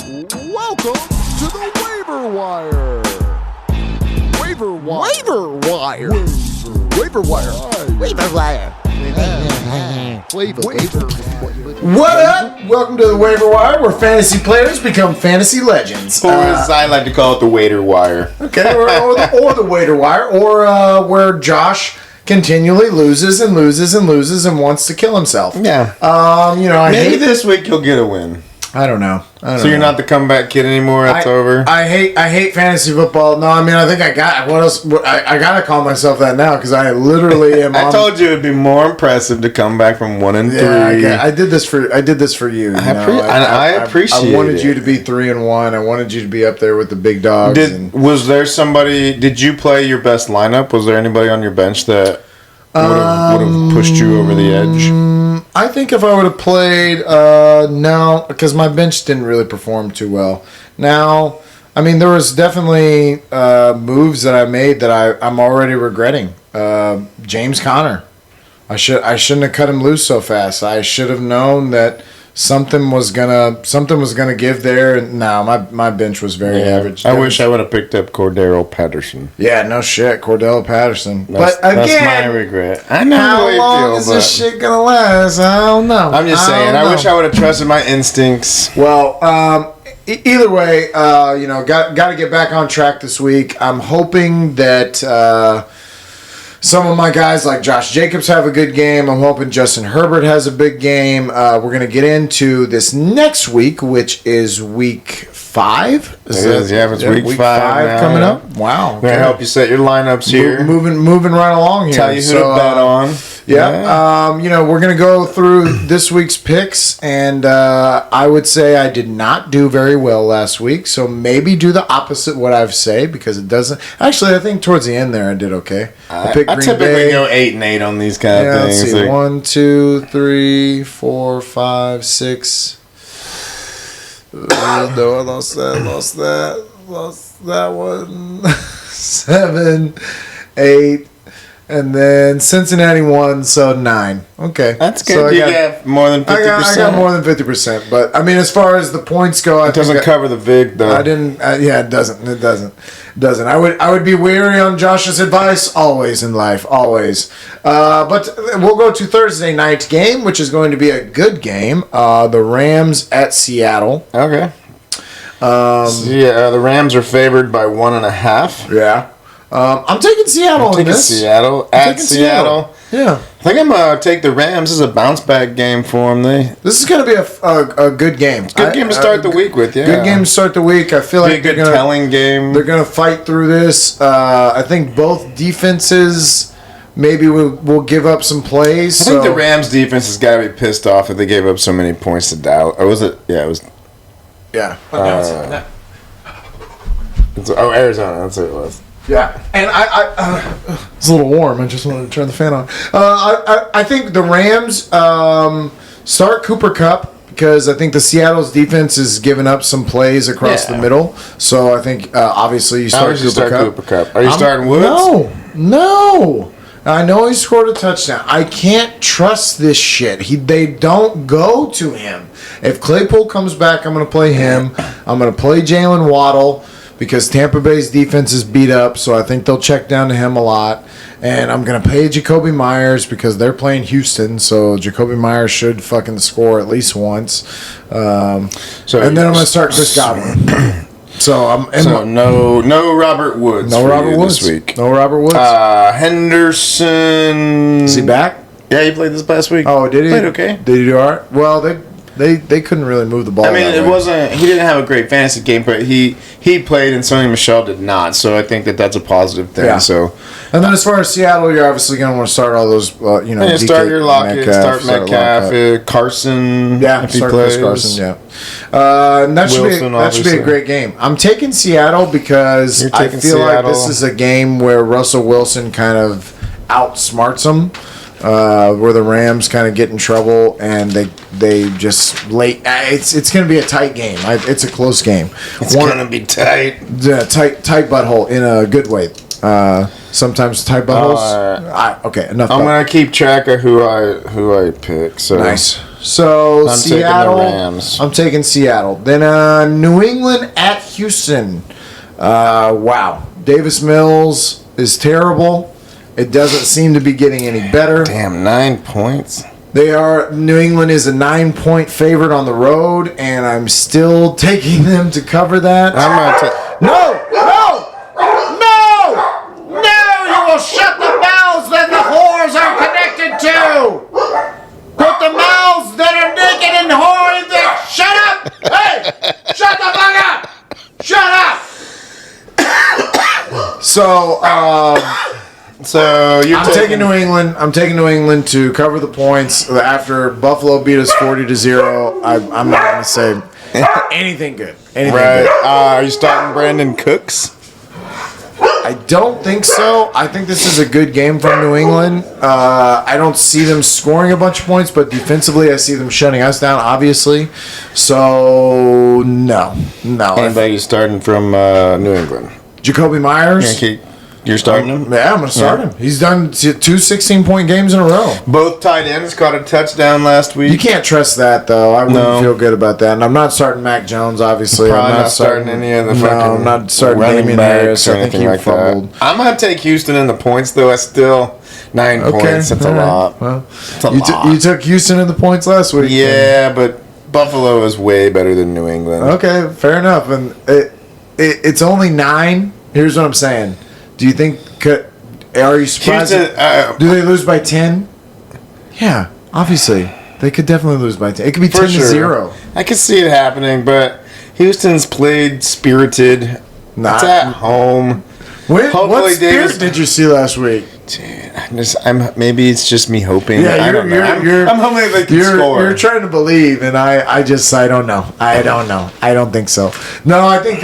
Welcome to the Waiver Wire. Waiver Wire. Waiver Wire. Waiver Wire. Waiver Wire. What up? Welcome to the Waiver Wire, where fantasy players become fantasy legends. Or as I like to call it, the Waiter Wire. Okay, or the Waiter Wire, or where Josh continually loses and wants to kill himself. Yeah. Maybe this week you'll get a win. I don't know. So you're not the comeback kid anymore? That's over? I hate fantasy football. No, I mean, I think I got... What else? I got to call myself that now, because I literally am I told you it would be more impressive to come back from 1-3. Yeah, I did this for you. I appreciate it. I wanted you to be 3-1. I wanted you to be up there with the big dogs. Did you play your best lineup? Was there anybody on your bench that would have pushed you over the edge? I think if I would have played, no, because my bench didn't really perform too well. Now, I mean, there was definitely moves that I made that I'm already regretting. James Conner, I shouldn't have cut him loose so fast. I should have known that something was gonna give there. No, my bench was very average. I wish I would have picked up Cordero Patterson. Yeah, no shit, Cordell Patterson. That's my regret. I know how how you long feel, is this shit gonna last? I don't know. I'm just saying. I wish I would have trusted my instincts. Well, either way, got to get back on track this week. I'm hoping that some of my guys like Josh Jacobs have a good game. I'm hoping Justin Herbert has a big game. We're going to get into this next week, which is week 5. It's week 5 now, coming up. Wow. I'm going to help you set your lineups here. Moving right along here. Tell you who to bet on. Yeah. We're going to go through this week's picks, and I would say I did not do very well last week, so maybe do the opposite what I've say, because it doesn't. Actually, I think towards the end there I did okay. I typically go 8-8 on these kind of things. Let's see. 1, 2, 3, 4, 5, 6. No, I lost that one. 7, 8. And then Cincinnati won, so 9. Okay. That's good. So you got more than 50%. I got more than 50%. But, I mean, as far as the points go... It doesn't cover the VIG, though. I didn't... it doesn't. It doesn't. I would be wary on Josh's advice, always in life. Always. But we'll go to Thursday night's game, which is going to be a good game. The Rams at Seattle. Okay. The Rams are favored by 1.5. Yeah. I'm taking Seattle I'm taking Seattle. At Seattle. Yeah. I think I'm going to take the Rams. This is a bounce-back game for them. This is going to be a good game. Good game to start the week with, yeah. Good game to start the week. I feel like they're going to... telling game. They're going to fight through this. I think both defenses maybe will give up some plays. I think the Rams defense has got to be pissed off if they gave up so many points to Dallas. Or was it? Yeah, it was... Yeah. Arizona. That's what it was. Yeah, and it's a little warm. I just wanted to turn the fan on. I think the Rams start Cooper Kupp, because I think the Seattle's defense is giving up some plays across the middle. So I think obviously you start Cooper Kupp. Are you starting Woods? No. I know he scored a touchdown. I can't trust this shit. They don't go to him. If Claypool comes back, I'm going to play him. I'm going to play Jalen Waddle, because Tampa Bay's defense is beat up, so I think they'll check down to him a lot. And I'm going to pay Jacoby Myers, because they're playing Houston, so Jacoby Myers should fucking score at least once. And then I'm going to start Chris Godwin. No Robert Woods. No Robert Woods this week. No Robert Woods. Henderson. Is he back? Yeah, he played this past week. Oh, did he? Played okay. Did he do all right? Well, they couldn't really move the ball. I mean, it wasn't. He didn't have a great fantasy game, but he played, and Sonny Michel did not. So I think that's a positive thing. Yeah. So, and then as far as Seattle, you're obviously going to want to start all those. Start your Lockett, start Metcalf, Carson. Yeah, if he start plays. Chris Carson. Yeah, and that should be a great game. I'm taking Seattle because I feel like this is a game where Russell Wilson kind of outsmarts them. Where the Rams kind of get in trouble, and they just late. It's going to be a tight game. It's a close game. It's going to be tight. Yeah, tight butthole in a good way. Sometimes tight buttholes. Okay, enough. I'm going to keep track of who I pick. So nice. So I'm Seattle. taking the Rams. I'm taking Seattle. Then New England at Houston. Wow. Davis Mills is terrible. It doesn't seem to be getting any better. Damn, 9 points. New England is a 9-point favorite on the road, and I'm still taking them to cover that. I'm gonna take. No! You will shut the mouths that the whores are connected to! Put the mouths that are naked and whoring that. Shut up! Hey! Shut the fuck up! Shut up! So you're I'm taking New England. I'm taking New England to cover the points after Buffalo beat us 40-0. I'm not going to say anything good. Right. Are you starting Brandon Cooks? I don't think so. I think this is a good game from New England. I don't see them scoring a bunch of points, but defensively, I see them shutting us down, obviously. So, no. Anybody starting from New England? Jacoby Myers. You're starting him? Yeah, I'm going to start him. He's done 2 16-point games in a row. Both tight ends caught a touchdown last week. You can't trust that, though. I wouldn't feel good about that. And I'm not starting Mac Jones, obviously. Probably not starting any of the I'm not starting running backs or anything like fumbled. that. I'm going to take Houston in the points, though. That's still 9 points. That's a lot. Well, it's a lot. You took Houston in the points last week. Yeah, but Buffalo is way better than New England. Okay, fair enough. And it's only 9. Here's what I'm saying. Do you think... Are you surprised? Houston, do they lose by 10? Yeah, obviously. They could definitely lose by 10. It could be 10-0. I could see it happening, but Houston's played spirited. It's at home. What spirit did you see last week? Dude, maybe it's just me hoping. Yeah, I don't know. I'm hoping they can score. You're trying to believe, and I don't know. I don't think so. No, I think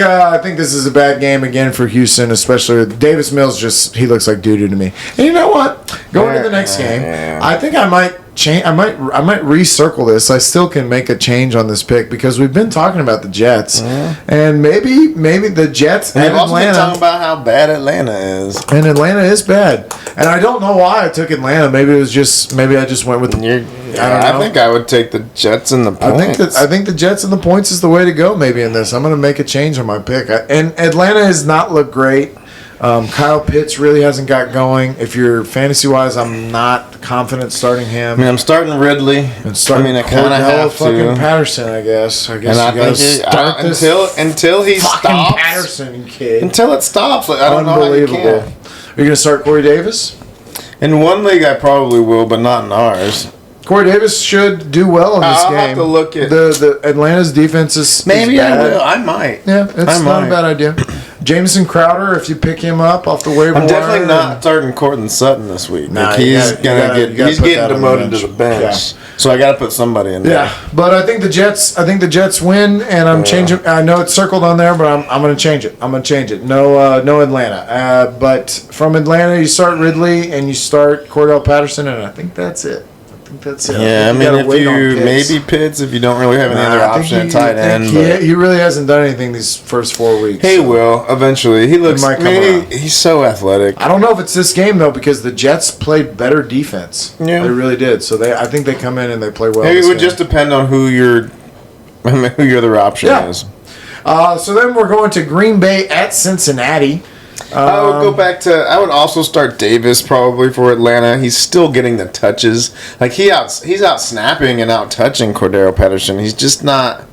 this is a bad game again for Houston, especially with Davis Mills. He looks like doo-doo to me. And you know what? Going to the next game, I think I might change. I might recircle this. I still can make a change on this pick because we've been talking about the Jets, and maybe the Jets and also Atlanta. Been talking about how bad Atlanta is, and Atlanta is bad. And I don't know why I took Atlanta. Maybe I just went with the. I don't know. I think I would take the Jets and the points. I think the Jets and the points is the way to go. Maybe in this, I'm going to make a change on my pick. And Atlanta has not looked great. Kyle Pitts really hasn't got going. If you're fantasy wise, I'm not confident starting him. I mean, I'm starting Ridley. And starting I kind of have fucking Patterson, I guess. I think until he stops. Patterson kid. Until it stops. I don't know how you can. Are you going to start Corey Davis? In one league, I probably will, but not in ours. Corey Davis should do well in this game. I'll have to look at the Atlanta's defense is maybe bad. I will. I might. Yeah, it's not a bad idea. Jameson Crowder, if you pick him up off the waiver wire. I'm definitely not starting Cortland Sutton this week. Nah, he's getting demoted to the bench. Yeah. So I got to put somebody in there. Yeah, but I think the Jets win, and I'm changing. I know it's circled on there, but I'm going to change it. No Atlanta. But from Atlanta, you start Ridley and you start Cordell Patterson, and I think that's it. Yeah, I mean, if you maybe Pitts, if you don't really have any other option at tight end. He really hasn't done anything these first 4 weeks. He will eventually. He looks. He's so athletic. I don't know if it's this game though, because the Jets played better defense. Yeah, they really did. So I think they come in and they play well. Maybe it would just depend on who your other option is. So then we're going to Green Bay at Cincinnati. I would go back to. I would also start Davis probably for Atlanta. He's still getting the touches. Like he's out snapping and out touching Cordero Patterson. He's just not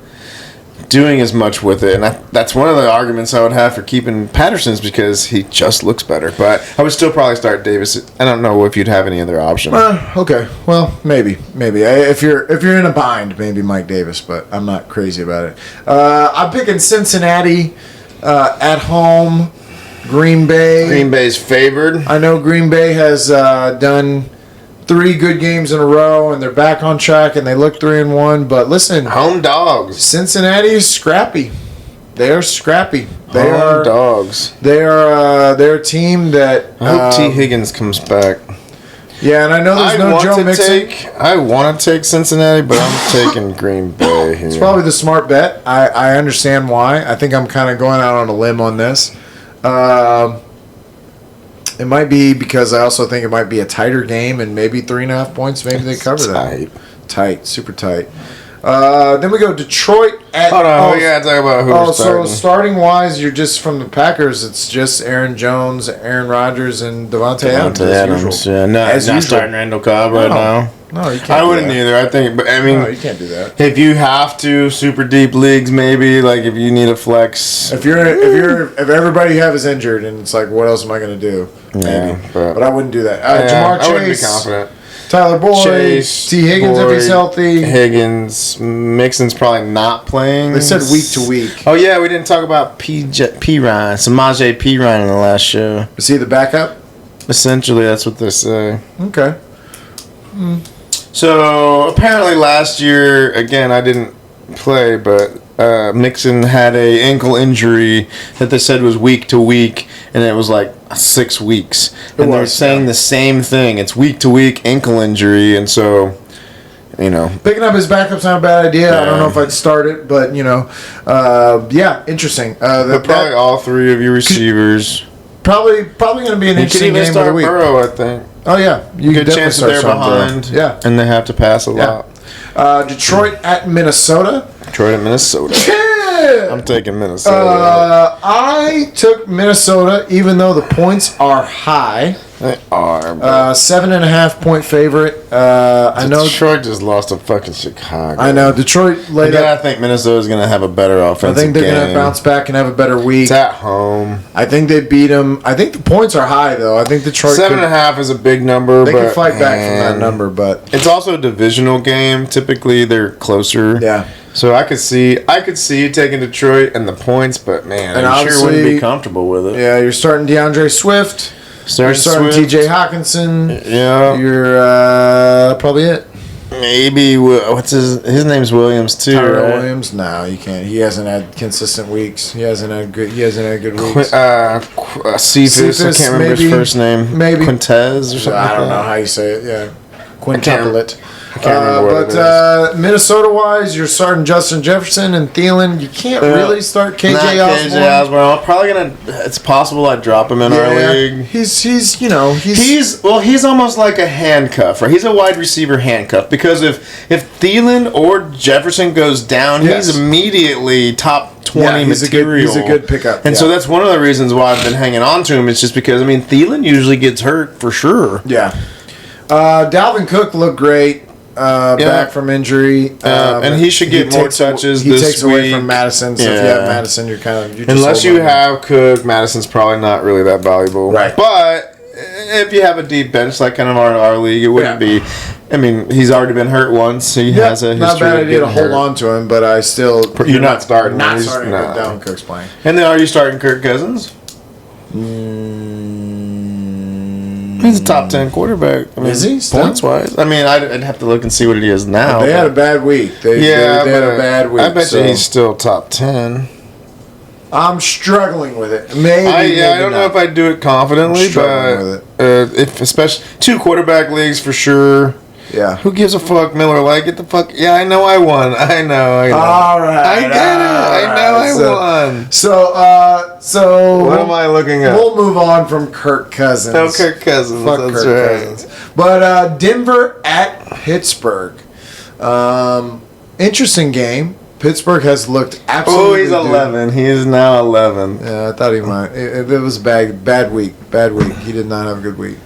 doing as much with it, and that's one of the arguments I would have for keeping Patterson's because he just looks better. But I would still probably start Davis. I don't know if you'd have any other option. Okay. Well, maybe. If you're in a bind, maybe Mike Davis. But I'm not crazy about it. I'm picking Cincinnati at home. Green Bay's favored. I know Green Bay has done 3 good games in a row, and they're back on track, and they look 3-1. But listen, home dogs. Cincinnati is scrappy. They are scrappy. Home dogs. They're a team that. I hope T. Higgins comes back. Yeah, and I know there's no Joe Mixon. I want to take Cincinnati, but I'm taking Green Bay here. It's probably the smart bet. I understand why. I think I'm kind of going out on a limb on this. It might be because I also think it might be a tighter game and maybe 3.5 points. Maybe they cover that. Tight, super tight. Then we go Detroit at. Hold on, we gotta talk about who we're starting. So starting wise, you're just from the Packers. It's just Aaron Jones, Aaron Rodgers, and Devontae Adams. Yeah, not starting Randall Cobb right now. No, you can't. I wouldn't either. I think, but I mean, no, you can't do that. If you have to, super deep leagues, maybe like if you need a flex. If everybody you have is injured, and it's like, what else am I going to do? Yeah, but I wouldn't do that. Jamar Chase, I wouldn't be confident. Tyler Boyd, Chase, T. Higgins if he's healthy. Higgins, Mixon's probably not playing. They said week to week. Oh yeah, we didn't talk about Samaje Perine in the last show. Is he the backup? Essentially, that's what they say. Okay. So apparently last year, again, I didn't play, but Mixon had a ankle injury that they said was week to week, and it was like 6 weeks. And they're saying the same thing. It's week to week ankle injury, and so, picking up his backup's not a bad idea. Yeah. I don't know if I'd start it, but interesting. But probably all three of your receivers. Probably going to be an interesting game of the week. Burrow, I think. Oh yeah, you good chance that they're behind. Yeah, and they have to pass a lot. Detroit at Minnesota. Yeah. I'm taking Minnesota. I took Minnesota, even though the points are high. They are. 7.5 point favorite. I know Detroit just lost to fucking Chicago. I know Detroit laid up. I think Minnesota's going to have a better offensive game. I think they're going to bounce back and have a better week. It's at home. I think they beat them. I think the points are high though. I think Detroit 7.5 is a big number. They can fight back from that number, but it's also a divisional game. Typically, they're closer. Yeah. So I could see you taking Detroit and the points, but man, and I sure wouldn't be comfortable with it. Yeah, you're starting DeAndre Swift. You're starting T.J. Hawkinson. Yeah. You're probably it. Maybe what's his name's Williams too. Tyrell right? Williams. No, you can't. He hasn't had consistent weeks. He hasn't had good weeks. Cephas, I can't remember his first name. Maybe Quintez or something. I don't know how you say it. Yeah, quintuplet. I can't remember what it is. Minnesota-wise, you're starting Justin Jefferson and Thielen. You can't really start KJ Osborne. KJ Osborne. I'm probably gonna. It's possible I drop him in our league. He's almost like a handcuff, right? He's a wide receiver handcuff because if Thielen or Jefferson goes down, he's immediately top 20 material. He's a good pickup. And so that's one of the reasons why I've been hanging on to him. It's just because Thielen usually gets hurt for sure. Yeah. Dalvin Cook looked great. Back from injury, and he should get more touches. He takes away from Madison. So if you have Madison, you're just unless you have Cook, Madison's probably not really that valuable. Right. But if you have a deep bench like kind of our league, it wouldn't be. He's already been hurt once. So he has a history. Not a bad idea to hold on to him, but I still. You're not starting. Not starting. No. Dalvin Cook's playing. And then are you starting Kirk Cousins? He's a top 10 quarterback. Is he? Points wise. I'd have to look and see what it is now. They had a bad week. They had a bad week. I bet you he's still top 10. I'm struggling with it. Maybe. I don't know if I'd do it confidently, but if especially 2 quarterback leagues for sure. Yeah. Who gives a fuck, Miller? Like, get the fuck. Yeah, I know I won. I know. All right. I get it. I know I won. So. What am I looking at? We'll move on from Kirk Cousins. No, Kirk Cousins. Fuck That's Kirk right. Cousins. But Denver at Pittsburgh. Interesting game. Pittsburgh has looked absolutely. Oh, he's 11. He is now 11. Yeah, I thought he might. It was a bad week. Bad week. He did not have a good week.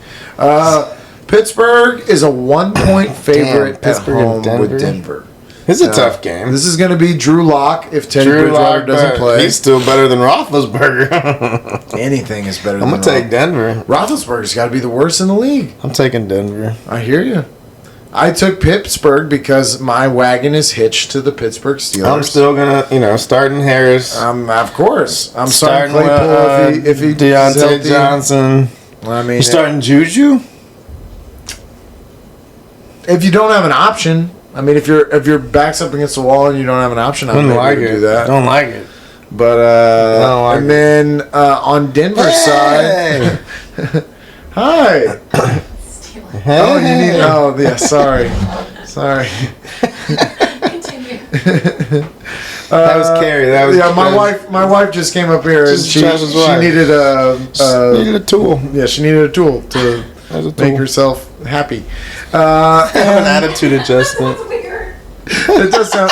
Pittsburgh is a 1-point favorite at home with Denver. It's a tough game. This is going to be Drew Lock if Teddy Bridgewater doesn't play. He's still better than Roethlisberger. Anything is better than I'm going to take Denver. Roethlisberger's got to be the worst in the league. I'm taking Denver. I hear you. I took Pittsburgh because my wagon is hitched to the Pittsburgh Steelers. I'm still going to, starting Harris. Of course. I'm starting Claypool if he Deontay Johnson. You starting Juju? If you don't have an option, if your back's up against the wall and you don't have an option, I'm able to do that. Don't like it. But then on Denver's side, hi. Hey. Oh, you need. Oh, yeah. Sorry. Continue. That was Carrie. That was My wife just came up here and she needed a tool. Yeah, she needed a tool to make herself happy. Have an attitude adjustment. It does sound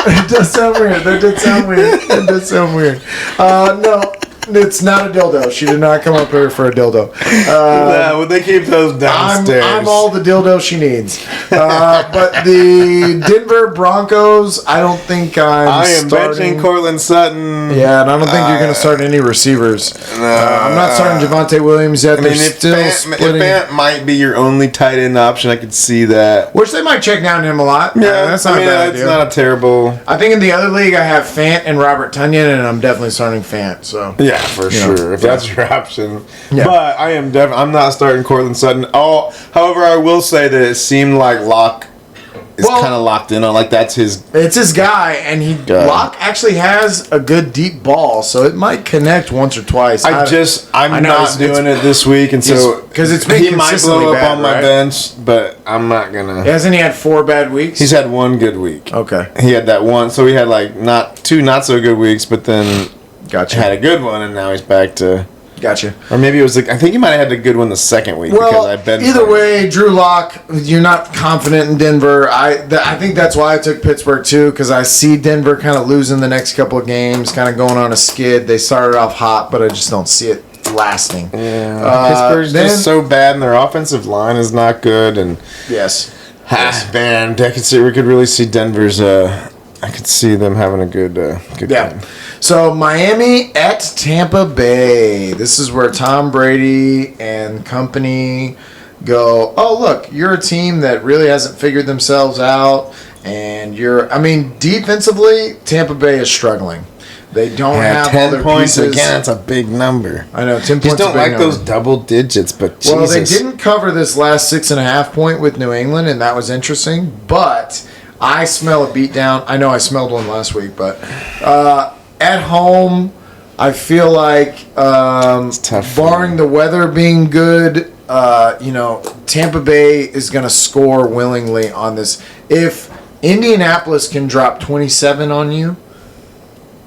weird. That did sound weird. It did sound weird. No, it's not a dildo. She did not come up here for a dildo. Well, they keep those downstairs. I'm all the dildo she needs. But the Denver Broncos, I don't think I am starting. benching Cortland Sutton. Yeah, and I don't think you're going to start any receivers. I'm not starting Javonte Williams yet. They're still splitting. If Fant might be your only tight end option, I could see that. Which they might check down him a lot. Yeah, that's not a bad idea. That's not a terrible. I think in the other league I have Fant and Robert Tonyan, and I'm definitely starting Fant. So yeah, for sure. If that's your option. Yeah. But I am I'm not starting Cortland Sutton. However, I will say that it seemed like Locke is kind of locked in on. Like that's his. It's his guy, and Locke actually has a good deep ball, so it might connect once or twice. I'm not doing it this week, and so because it's been he might blow up on my bench, but I'm not gonna. Hasn't he had 4 bad weeks? He's had 1 good week. Okay, he had that one, so he had like two not so good weeks, but then had a good one, and now he's back to. Gotcha. Or maybe it was I think he might have had the good one the second week because I bet. Either way, Drew Lock, you're not confident in Denver. I think that's why I took Pittsburgh too, because I see Denver kind of losing the next couple of games, kind of going on a skid. They started off hot, but I just don't see it lasting. Yeah. Pittsburgh's just so bad, and their offensive line is not good. And yes. Man, we could really see Denver's. I could see them having a good game. So Miami at Tampa Bay. This is where Tom Brady and company go, oh, look, you're a team that really hasn't figured themselves out. And defensively, Tampa Bay is struggling. They don't have 10 all their points pieces. Again, that's a big number. I know, 10 points. Just don't like those double digits, but Jesus. Well, they didn't cover this last 6.5 point with New England, and that was interesting. But I smell a beatdown. I know I smelled one last week, but at home, I feel like barring the weather being good, Tampa Bay is going to score willingly on this. If Indianapolis can drop 27 on you,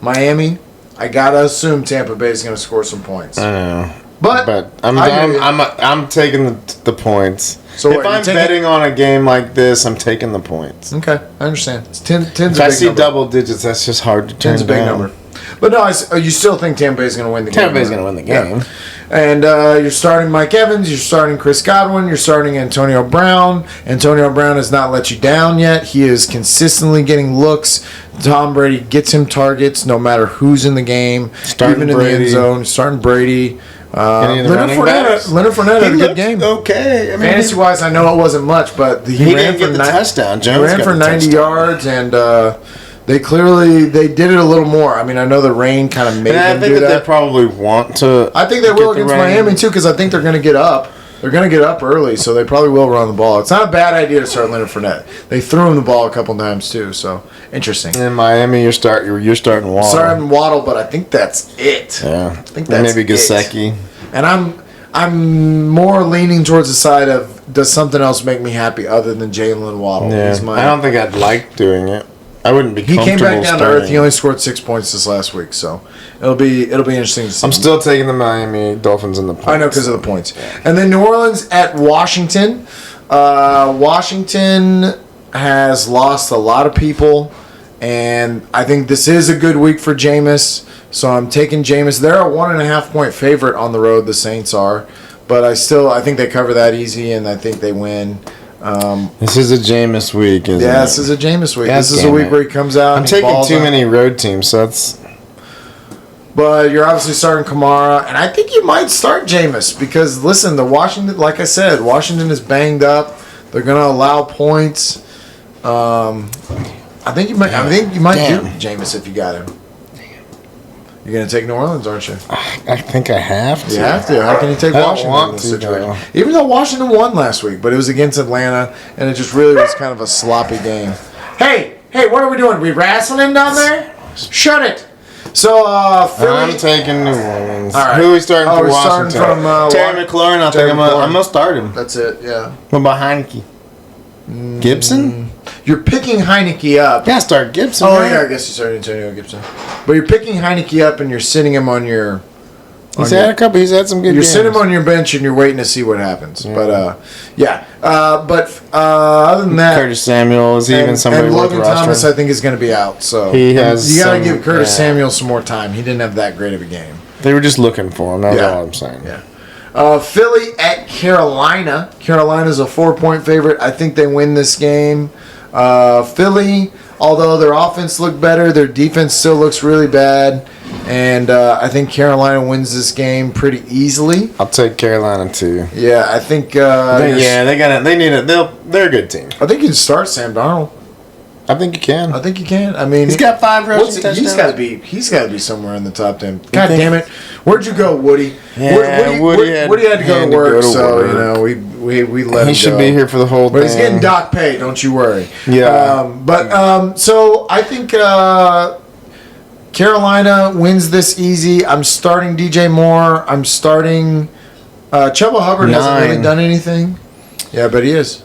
Miami, I gotta assume Tampa Bay is going to score some points. I know, but I'm taking the points. So if I'm betting on a game like this, I'm taking the points. Okay, I understand. It's 10's a big number. If I see double digits, that's just hard to turn 10's a big number. But no, you still think Tampa Bay's going to win the game. Tampa Bay's going to win the game. Yeah. And you're starting Mike Evans, you're starting Chris Godwin, you're starting Antonio Brown. Antonio Brown has not let you down yet. He is consistently getting looks. Tom Brady gets him targets no matter who's in the game. Starting even Brady. In the end zone. Starting Brady. Leonard Fournette had a good game. Okay. Fantasy-wise, I know it wasn't much, but he ran didn't get the touchdown. He ran for 90 yards, and they did it a little more. I mean, I know the rain kind of made them do that. I think that they probably want to. I think they will against Miami, too, because I think they're going to get up. They're going to get up early, so they probably will run the ball. It's not a bad idea to start Leonard Fournette. They threw him the ball a couple times, too, so interesting. In Miami, you're starting Waddle. Starting Waddle, but I think that's it. Yeah. I think that's maybe Gesicki. And I'm more leaning towards the side of, does something else make me happy other than Jalen Waddle? Yeah. I don't think I'd like doing it. I wouldn't be comfortable. He came back down to earth. He only scored 6 points this last week, so it'll be interesting to see. I'm still taking the Miami Dolphins in the points. I know, because of the points. And then New Orleans at Washington. Washington has lost a lot of people, and I think this is a good week for Jameis. So I'm taking Jameis. They're a 1.5 point favorite on the road. The Saints are, but I think they cover that easy, and I think they win. This is a Jameis week, isn't it? Yeah, this is a Jameis week. This is a week where he comes out. I'm taking too many road teams, so that's. But you're obviously starting Kamara, and I think you might start Jameis because listen, like I said, Washington is banged up. They're going to allow points. I think you might do Jameis if you got him. You're going to take New Orleans, aren't you? I think I have to. You have to. How can you take Washington in this situation? Though. Even though Washington won last week, but it was against Atlanta, and it just really was kind of a sloppy game. Hey, what are we doing? We wrestling down there? Shut it. So, Philly. I'm taking New Orleans. All right. Who are we starting for Washington? Starting from Terry McLaurin. I think I'm going to start him. That's it, yeah. What about Heineke? Gibson? You're picking Heineke up. Yeah, start Gibson. Oh, right? Yeah, I guess you started Antonio Gibson. But you're picking Heineke up and you're sitting him on your He's had some good You're games. sitting him on your bench and you're waiting to see what happens. Yeah. But other than that, Curtis Samuel is even somebody and worth Logan rostering. Thomas, I think, is going to be out. So you got to give Curtis Samuel some more time. He didn't have that great of a game. They were just looking for him. That's all I'm saying. Yeah. Philly at Carolina. Carolina's a 4-point favorite. I think they win this game. Philly, although their offense looked better, their defense still looks really bad. And I think Carolina wins this game pretty easily. I'll take Carolina too. Yeah, I think. They need it. They're a good team. I think you can start Sam Darnold. I think you can. I mean, he's got 5 rushing touchdowns. He's got to be somewhere in the top 10. God damn it! Where'd you go, Woody? Yeah, Woody had to go to work, so you know we let him go. He should be here for the whole thing. But he's getting doc pay. Don't you worry. Yeah. So I think Carolina wins this easy. I'm starting DJ Moore. I'm starting Chuba Hubbard. Hasn't really done anything. Yeah, but he is.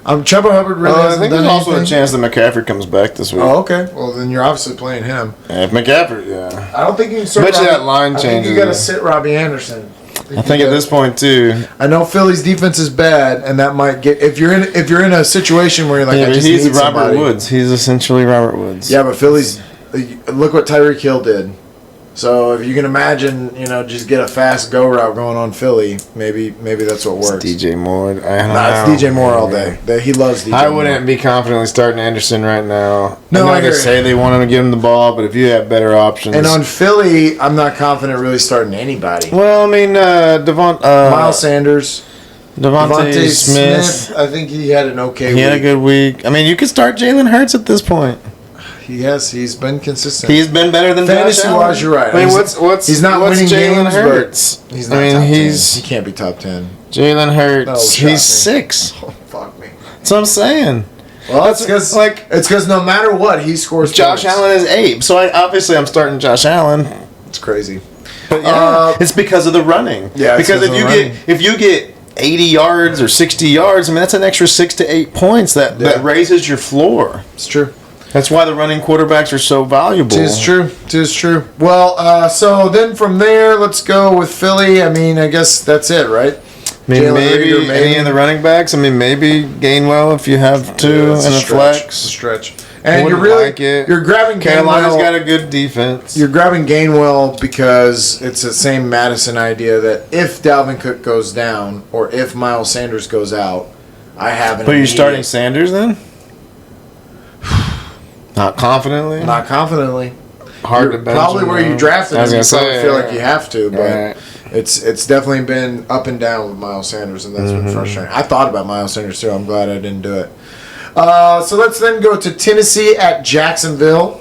Chuba Hubbard really hasn't done anything. I think there's also a chance that McCaffrey comes back this week. Oh, okay. Well, then you're obviously playing him. Yeah, if McCaffrey, I don't think you can start Especially that line changes. I think you got to sit Robbie Anderson. I think at this point too. I know Philly's defense is bad, and that might get if you're in a situation where you're like, I just he's need Robert somebody. Woods. He's essentially Robert Woods. Yeah, but Philly's look what Tyreek Hill did. So if you can imagine, just get a fast go route going on Philly, maybe that's what works. It's DJ Moore. It's DJ Moore all day. He loves DJ I wouldn't be confidently starting Anderson right now. No, I they say they want him to give him the ball, but if you have better options. And on Philly, I'm not confident really starting anybody. Well, I mean, Miles Sanders. Devontae Smith. I think he had an okay week. He had a good week. I mean, you could start Jalen Hurts at this point. He's been consistent. He's been better than fantasy wise. You're right. I mean, what's winning Jalen games, Hurts? He's not top 10. He can't be top 10. Jalen Hurts. He's 6. Oh, fuck me. That's what I'm saying. Well, it's because no matter what, he scores. Josh points. Allen is 8, so I'm starting Josh Allen. It's crazy. But it's because of the running. Yeah, because if you get 80 yards or 60 yards, I mean that's an extra 6 to 8 points that raises your floor. It's true. That's why the running quarterbacks are so valuable. It is true. Well, so then from there, let's go with Philly. I mean, I guess that's it, right? I mean, maybe any of the running backs. I mean, maybe Gainwell if you have to and a flex. It's a stretch. And you're grabbing Carolina's Gainwell. got a good defense. You're grabbing Gainwell because it's the same Madison idea that if Dalvin Cook goes down or if Miles Sanders goes out, I have an. But you're starting Sanders then? Not confidently. Hard to bench. Probably where you drafted him. You probably feel like you have to, but it's definitely been up and down with Miles Sanders, and that's been frustrating. I thought about Miles Sanders too. I'm glad I didn't do it. So let's then go to Tennessee at Jacksonville.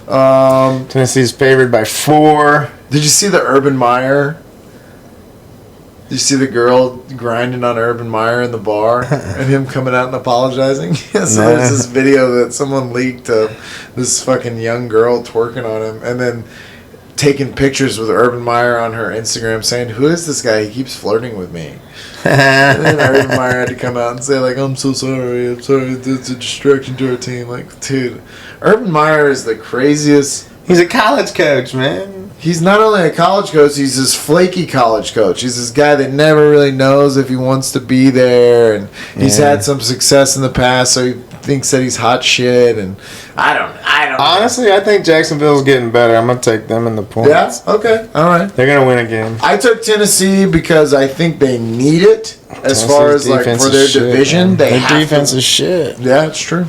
Tennessee's favored by 4. Did you see the Urban Meyer? Did you see the girl grinding on Urban Meyer in the bar and him coming out and apologizing? So there's this video that someone leaked of this fucking young girl twerking on him and then taking pictures with Urban Meyer on her Instagram saying, "Who is this guy? He keeps flirting with me." And then Urban Meyer had to come out and say, like, I'm so sorry. It's a distraction to our team. Like, dude, Urban Meyer is the craziest. He's a college coach, man. He's not only a college coach, he's this flaky college coach. He's this guy that never really knows if he wants to be there, and he's had some success in the past, so he thinks that he's hot shit, and I don't Honestly, I think Jacksonville's getting better. I'm going to take them in the points. Yeah? Okay. All right. They're going to win a game. I took Tennessee because I think they need it as far as, like, for their division. Their defense is shit. Yeah, it's true.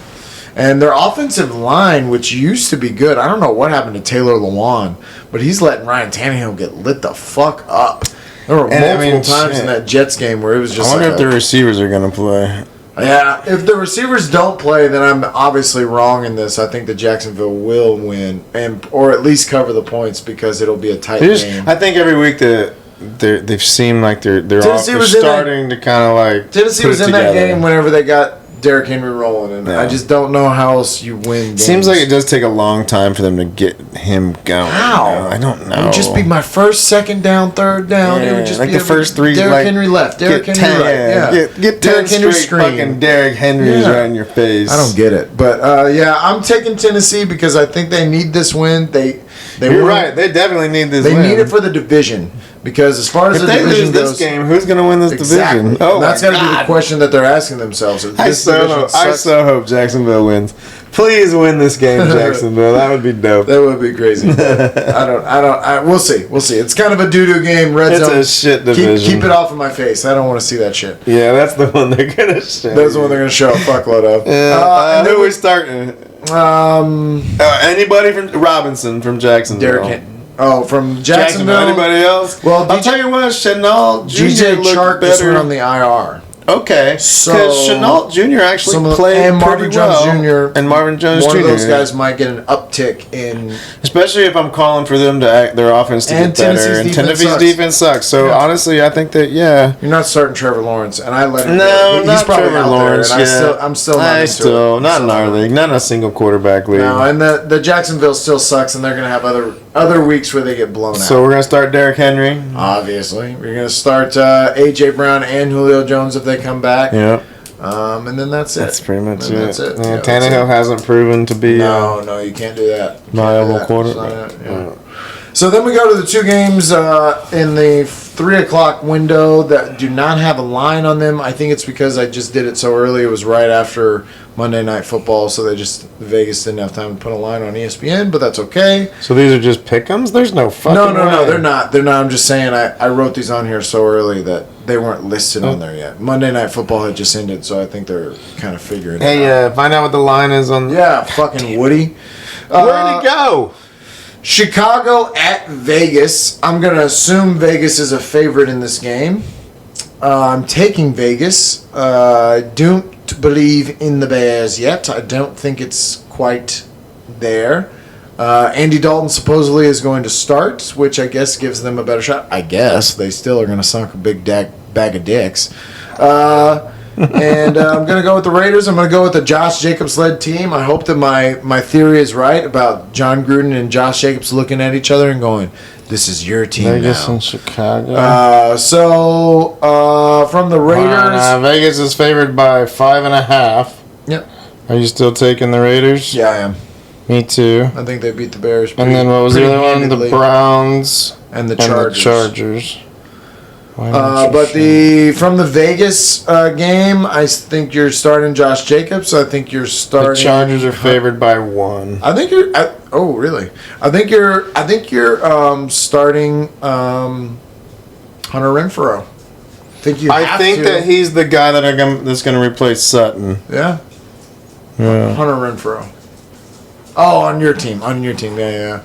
And their offensive line, which used to be good, I don't know what happened to Taylor Lewan, but he's letting Ryan Tannehill get lit the fuck up. There were multiple times in that Jets game where it was just I wonder if the receivers are going to play. Yeah, if the receivers don't play, then I'm obviously wrong in this. I think that Jacksonville will win, or at least cover the points because it'll be a tight game. I think every week they seem like they're starting to kind of like Tennessee was in that game whenever they got Derrick Henry rolling, and I just don't know how else you win games. Seems like it does take a long time for them to get him going. How? I don't know. It would just be my first, second down, third down. Yeah, it would just like be the first 3. Derrick Henry left. Derrick Henry right. Yeah. Get Derrick 10 Henry straight fucking Derrick Henrys right in your face. I don't get it, but I'm taking Tennessee because I think they need this win. They You're right. They definitely need this They win. need it for the division. Because as far as if the they division lose goes... this game, who's going to win this division? Oh, that's got to be the question that they're asking themselves. I so hope Jacksonville wins. Please win this game, Jacksonville. That would be dope. That would be crazy. We'll see. We'll see. It's kind of a doo-doo game. Red zone. It's a shit division. Keep it off of my face. I don't want to see that shit. Yeah, that's the one they're going to show. That's the one they're going to show a fuckload of. And who are we starting? Anybody from Robinson from Jacksonville. From Jacksonville. Anybody else? Well, I'll tell you what, Chenault Jr. DJ looked Chark better. just went on the IR. Okay, because Chenault Jr. actually played and Marvin pretty Jones well. Jr. And Marvin Jones One Jr. of those guys might get an uptick in... Especially if I'm calling for them to act their offense to get better. And Tennessee's defense sucks. So, honestly, I think that, You're not starting Trevor Lawrence, and I let him No, go. not He's probably Trevor out Lawrence. there, and I'm still not into it. Not in our league. Not in a single quarterback league. No, and the Jacksonville still sucks, and they're going to have other weeks where they get blown out. So, we're going to start Derrick Henry. Obviously. We're going to start A.J. Brown and Julio Jones if they come back. Yeah. And then that's it. That's pretty much it. That's it. Yeah, Tannehill hasn't proven to be no, you can't do that. viable quarterback. So then we go to the two games in the 3 o'clock window that do not have a line on them. I think it's because I just did it so early. It was right after Monday Night Football, so Vegas didn't have time to put a line on ESPN, but that's okay. So these are just pick'ems? There's no fucking No, they're not. I'm just saying I wrote these on here so early that they weren't listed on there yet. Monday Night Football had just ended, so I think they're kind of figuring it out. Hey, find out what the line is on... Yeah, fucking Woody. Where'd he go? Chicago at Vegas. I'm going to assume Vegas is a favorite in this game. I'm taking Vegas. I don't believe in the Bears yet. I don't think it's quite there. Andy Dalton supposedly is going to start, which I guess gives them a better shot. I guess. They still are going to suck a big bag of dicks. And I'm going to go with the Raiders. I'm going to go with the Josh Jacobs-led team. I hope that my theory is right about John Gruden and Josh Jacobs looking at each other and going, this is your team Vegas now. and Chicago. From the Raiders. Vegas is favored by 5.5. Yep. Are you still taking the Raiders? Yeah, I am. Me too. I think they beat the Bears. And then what was the other one? The Browns and the Chargers. But from the Vegas game, I think you're starting Josh Jacobs. I think you're starting. The Chargers are favored by 1. I think you're. Oh, really? I think you're starting Hunter Renfrew. I think that he's the guy that's going to replace Sutton. Yeah. Hunter Renfrew. Oh, on your team. Yeah.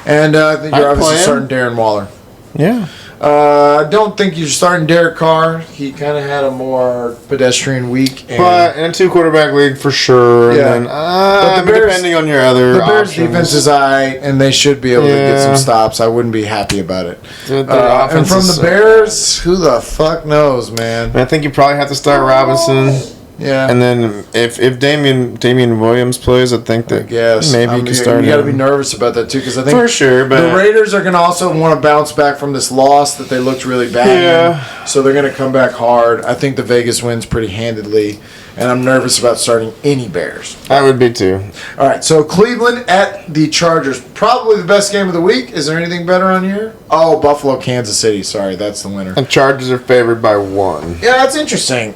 And I think you're obviously starting Darren Waller. Yeah. I don't think you're starting Derek Carr. He kind of had a more pedestrian week. But in a 2-quarterback league for sure. Yeah. And then, but the Bears, depending on your other the Bears' options. defense is high, and they should be able to get some stops. I wouldn't be happy about it. And from the Bears, who the fuck knows, man? I think you probably have to start Robinson. Yeah. And then if Damian Williams plays, I think that maybe you can start him. You got to be nervous about that too, because I think for sure. But the Raiders are going to also want to bounce back from this loss that they looked really bad. Yeah. So they're going to come back hard. I think the Vegas wins pretty handedly, and I'm nervous about starting any Bears. I would be too. All right. So Cleveland at the Chargers, probably the best game of the week. Is there anything better on here? Oh, Buffalo, Kansas City. Sorry, that's the winner. And Chargers are favored by 1. Yeah, that's interesting.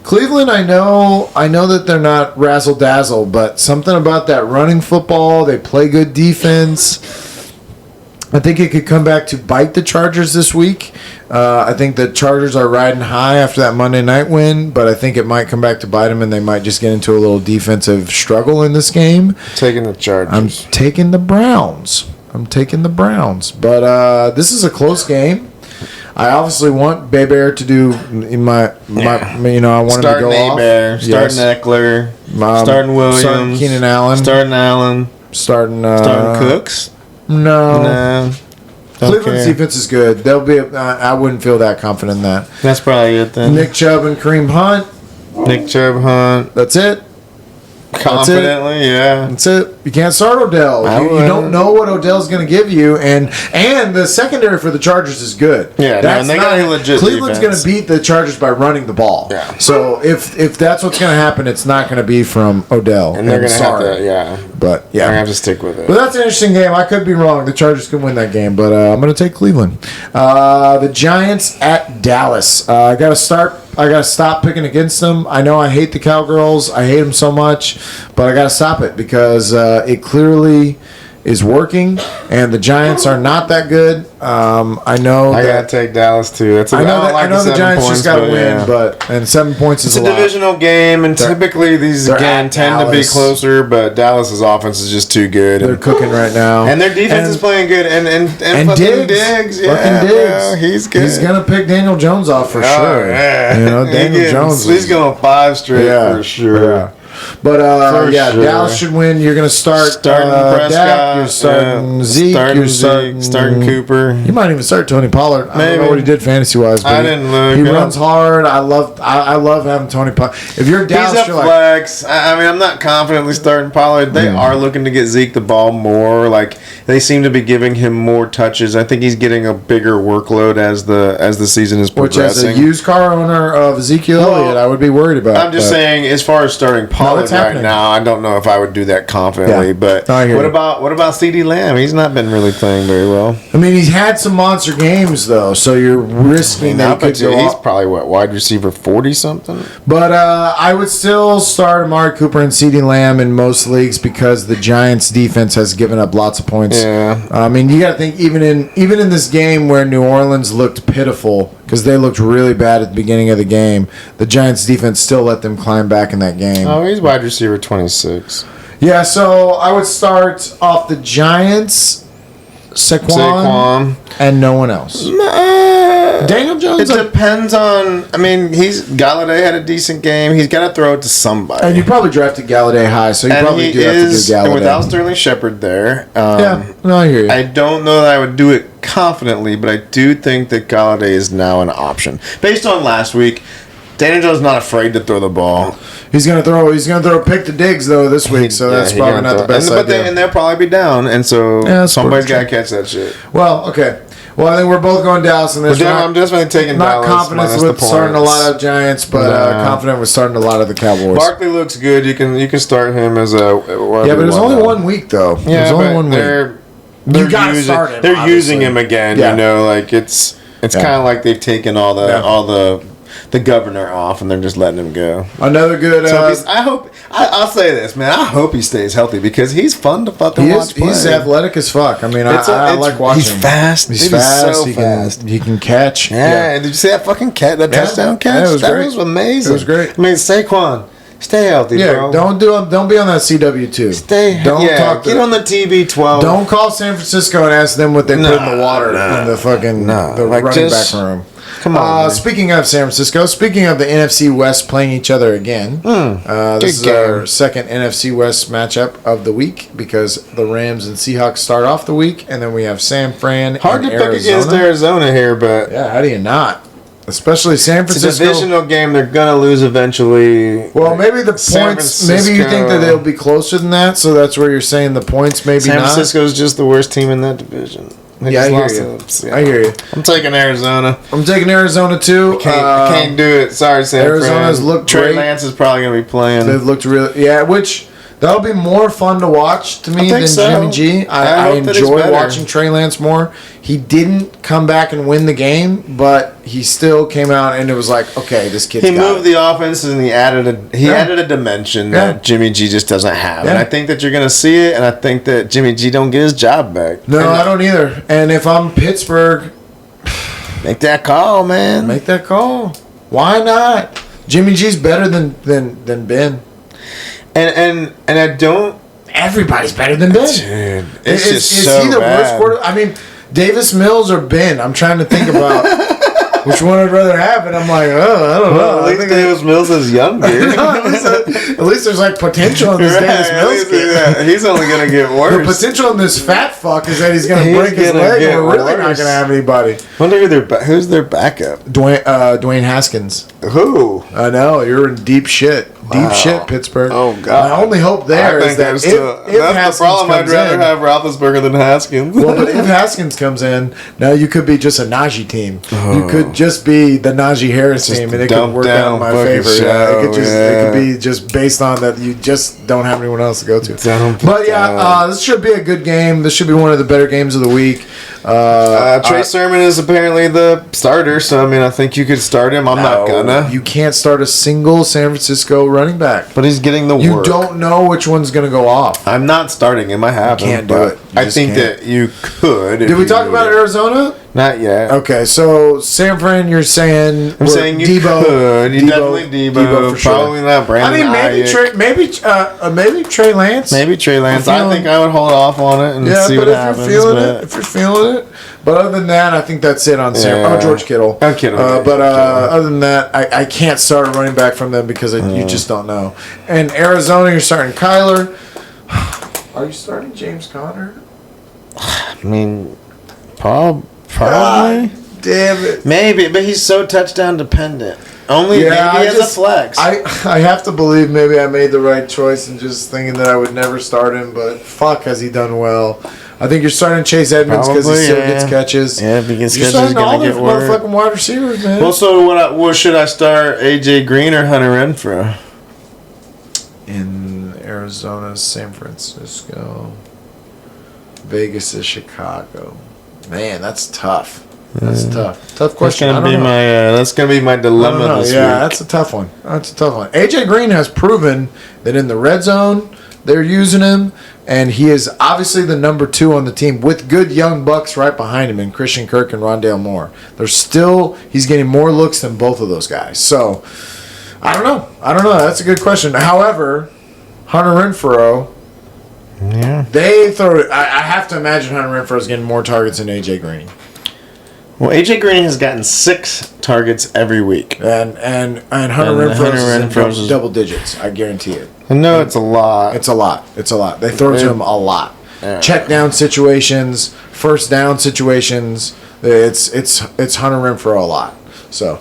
Cleveland, I know that they're not razzle-dazzle, but something about that running football, they play good defense. I think it could come back to bite the Chargers this week. I think the Chargers are riding high after that Monday night win, but I think it might come back to bite them, and they might just get into a little defensive struggle in this game. Taking the Chargers. I'm taking the Browns. But this is a close game. I obviously want Bear to do I want him to go off. Starting Eckler, starting Williams, starting Keenan Allen, starting Cooks. No. Cleveland's defense is good. They'll be. I wouldn't feel that confident in that. That's probably it then. Nick Chubb and Kareem Hunt. Nick Chubb, Hunt. That's it. Kyler confidently. Yeah, that's it. You can't start Odell. You don't know what Odell's going to give you, and the secondary for the Chargers is good. Yeah, and they got a legit Cleveland's going to beat the Chargers by running the ball. Yeah. So if that's what's going to happen, it's not going to be from Odell. And they're going to have to, But they're going to have to stick with it. But that's an interesting game. I could be wrong. The Chargers could win that game, but I'm going to take Cleveland. The Giants at Dallas. I got to stop picking against them. I know I hate the Cowgirls. I hate them so much, but I got to stop it because it clearly is working, and the Giants are not that good. I know I got to take Dallas too. I know the Giants just got to win, and 7 points is a lot. It's a divisional game, and typically these games tend to be closer, but Dallas's offense is just too good. They're cooking right now, and their defense is playing good. And Diggs, fucking Diggs, bro, he's good. He's gonna pick Daniel Jones off for sure. Yeah. You know, Daniel Jones. He's going 5 straight for sure. Yeah. But Dallas should win. You're going to starting Prescott, Dak, you're starting Zeke, starting Cooper. You might even start Tony Pollard. I don't know what he did fantasy wise, but I didn't look. He runs hard. I love having Tony Pollard. If you're Dallas, he's a flex. I mean, I'm not confidently starting Pollard. They are looking to get Zeke the ball more. Like they seem to be giving him more touches. I think he's getting a bigger workload as the season is progressing. Which, as a used car owner of Ezekiel Elliott, I would be worried about. I'm just saying, as far as starting Pollard right now, I don't know if I would do that confidently. But what about CeeDee Lamb? He's not been really playing very well. I mean, he's had some monster games though, so you're risking that he could go he's probably wide receiver 40 something. But I would still start Amari Cooper and CeeDee Lamb in most leagues because the Giants' defense has given up lots of points. Yeah. I mean, you got to think even in this game where New Orleans looked pitiful because they looked really bad at the beginning of the game, the Giants' defense still let them climb back in that game. Oh, he's wide receiver 26. Yeah, so I would start off the Giants, Saquon. And no one else. Daniel Jones. It depends on. I mean, Galladay had a decent game. He's got to throw it to somebody. And you probably drafted Galladay high, so you probably do have to do Galladay. And without Sterling Shepard there, I hear you. I don't know that I would do it confidently, but I do think that Galladay is now an option based on last week. Daniel Jones not afraid to throw the ball. He's gonna throw a pick to Diggs though this week, so that's probably not the best idea. And they'll probably be down, and so somebody's got to catch that shit. Well, okay. Well, I think we're both going Dallas in this. I'm definitely taking Dallas. Not confident with starting a lot of Giants, but confident with starting a lot of the Cowboys. Barkley looks good. You can start him as a. Yeah, but it's only 1 week though. Yeah, there's only 1 week. You got to start him. They're using him again. Yeah. You know, like it's kind of like they've taken all the governor off and they're just letting him go. Another good. I'll say this, man. I hope he stays healthy because he's fun to fucking watch play. He's athletic as fuck. I mean, I like watching. He's fast. He's fast. So fast. He can catch. Yeah. Did you see that fucking touchdown catch? That was amazing. It was great. I mean, Saquon. Stay healthy, bro. Don't be on that CW2. Get on the TB12. Don't call San Francisco and ask them what they put in the water in the fucking running back room. Come on. Speaking of San Francisco, speaking of the NFC West playing each other again, this is our second NFC West matchup of the week because the Rams and Seahawks start off the week, and then we have San Fran. Hard to pick against Arizona here, but how do you not? Especially San Francisco. It's a divisional game. They're going to lose eventually. Well, maybe the points. Maybe you think that they'll be closer than that, so that's where you're saying the points maybe San Francisco's just the worst team in that division. I hear you. I hear you. I'm taking Arizona. I'm taking Arizona too. I can't do it. Sorry, San Fran. Arizona's looked great. Trey Lance is probably going to be playing. They've looked which that'll be more fun to watch to me than Jimmy G. I enjoy watching Trey Lance more. He didn't come back and win the game, but he still came out and it was like, okay, this kid's He moved the offense and he added a dimension that Jimmy G just doesn't have. And I think that you're going to see it, and I think that Jimmy G don't get his job back. No, I don't either. And if I'm Pittsburgh, make that call, man. Make that call. Why not? Jimmy G's better than Ben. And I don't. Everybody's better than Ben. Dude, is he the worst quarterback? I mean, Davis Mills or Ben? I'm trying to think about. which one I'd rather have, and I'm like, oh, I don't know. Well, at least Davis Mills is younger. At least there's like potential in this Davis Mills kid. Yeah, he's only gonna get worse. The potential in this fat fuck is that he's gonna break his leg, and we're really not gonna have anybody. Wonder who's their backup? Dwayne Haskins. Who? I know, you're in deep shit. Deep shit, Pittsburgh. Oh, God. My only hope there is that if that's the problem. I'd rather have Roethlisberger than Haskins. Well, but if Haskins comes in, now you could be just a Najee team. You could just be the Najee Harris team, and it could work out in my favor. Yeah, it could be just based on that you just don't have anyone else to go to. But yeah, this should be a good game. This should be one of the better games of the week. Trey Sermon is apparently the starter, so I mean, I think you could start him. I'm not gonna. You can't start a single San Francisco running back. But he's getting the work. You don't know which one's gonna go off. I'm not starting him. I have him. Can't do it. I think that you could. Did we talk about Arizona? Not yet. Okay, so San Fran, you're saying I'm saying you Debo, could. You definitely Debo for sure. Probably not Brandon. I mean, maybe Trey Lance. Maybe Trey Lance. I think I would hold off on it and see what happens. If you're feeling it. But other than that, I think that's it on George Kittle. But other than that, I can't start a running back from them because you just don't know. And Arizona, you're starting Kyler. Are you starting James Conner? I mean, probably. God damn it. Maybe, but he's so touchdown dependent. Maybe as a flex. I have to believe maybe I made the right choice in just thinking that I would never start him, but fuck, has he done well. I think you're starting Chase Edmonds because he still gets catches. Yeah, if he gets catches, he's going to get work. Motherfucking wide receivers, man. Well, so what should I start, A.J. Green or Hunter Renfrew? In Arizona, San Francisco, Vegas is Chicago. Man, that's tough. That's tough. Tough question. That's gonna be my dilemma this week. Yeah, that's a tough one. AJ Green has proven that in the red zone they're using him, and he is obviously the number 2 on the team with good young bucks right behind him in Christian Kirk and Rondale Moore. He's getting more looks than both of those guys. So I don't know. That's a good question. However, Hunter Renfrow. Yeah. They throw it. I have to imagine Hunter Renfrow is getting more targets than AJ Green. Well, AJ Green has gotten 6 targets every week, and Hunter Renfrow is double digits. I guarantee it. No, it's a lot. It's a lot. They throw to him a lot. Yeah. Check down situations, first down situations. It's Hunter Renfrow a lot. So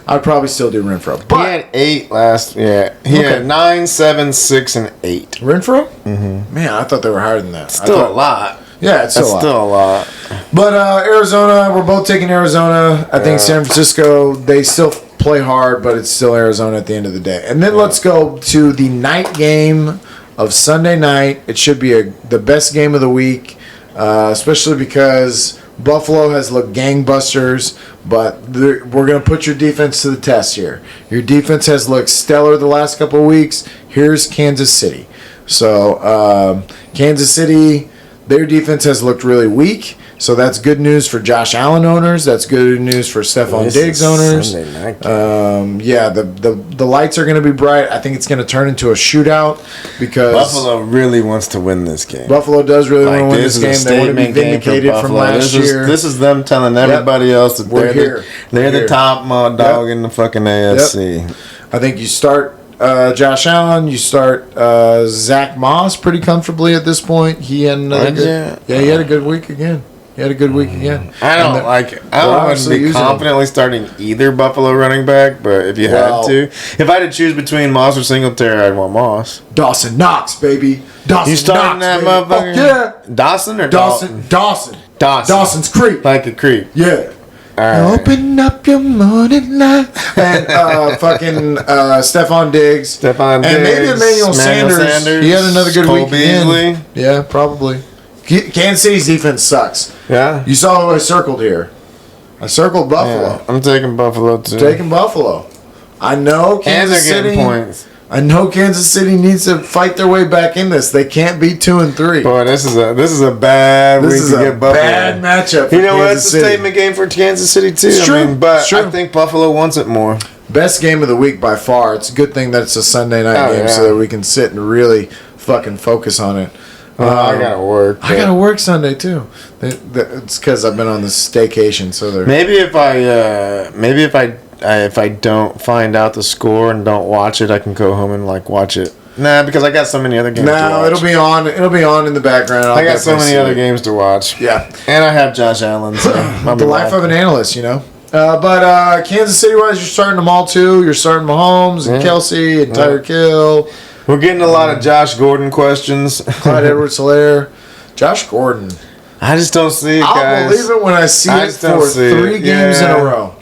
I'd probably still do Renfrow. But he had 8 last. Yeah, he had 9, 7, 6, and 8. Renfrow? Mm-hmm. Man, I thought they were higher than that. Still a lot. Yeah, it's still a lot. But Arizona, we're both taking Arizona. I think San Francisco, they still play hard, but it's still Arizona at the end of the day. And then let's go to the night game of Sunday night. It should be the best game of the week, especially because Buffalo has looked gangbusters, but we're going to put your defense to the test here. Your defense has looked stellar the last couple of weeks. Here's Kansas City. So Kansas City, their defense has looked really weak. So that's good news for Josh Allen owners. That's good news for Stephon Diggs owners. The lights are going to be bright. I think it's going to turn into a shootout because Buffalo really wants to win this game. Buffalo does really want to win this game. They want to be vindicated from last year. This is them telling everybody else that they're the top dog in the fucking AFC. Yep. I think you start Josh Allen, you start Zach Moss pretty comfortably at this point. He had he had a good week again. I wouldn't be confidently starting either Buffalo running back, but if you had to. If I had to choose between Moss or Singletary, I'd want Moss. Dawson Knox, baby. You starting that motherfucker? Yeah. Dawson or Dawson? Dawson's creep. Like a creep. Yeah. Right. Open up your morning light. And Stephon Diggs. And maybe Emmanuel Sanders. He had another good week again. Yeah, probably. Kansas City's defense sucks. Yeah. You saw who I circled here. I circled Buffalo. Yeah, I'm taking Buffalo too. I know Kansas City. Points. I know Kansas City needs to fight their way back in this. They can't be 2-3. Boy, this is a bad week to get Buffalo. Bad matchup. For you know what? It's a statement game for Kansas City too. It's true. I think Buffalo wants it more. Best game of the week by far. It's a good thing that it's a Sunday night game so that we can sit and really fucking focus on it. I gotta work. I gotta work Sunday too. It's because I've been on this staycation, so they're Maybe if I don't find out the score and don't watch it, I can go home and like watch it. Nah, because I got so many other games to watch. it'll be on. It'll be on in the background. I got so many other games to watch. Yeah, and I have Josh Allen. So the life of an analyst, you know. But Kansas City wise, you're starting them all too. You're starting Mahomes and Kelsey and Tyreek Hill. We're getting a lot of Josh Gordon questions. Clyde Edwards-Helaire. Josh Gordon. I just don't see it, guys. I'll believe it when I see it for 3 games in a row.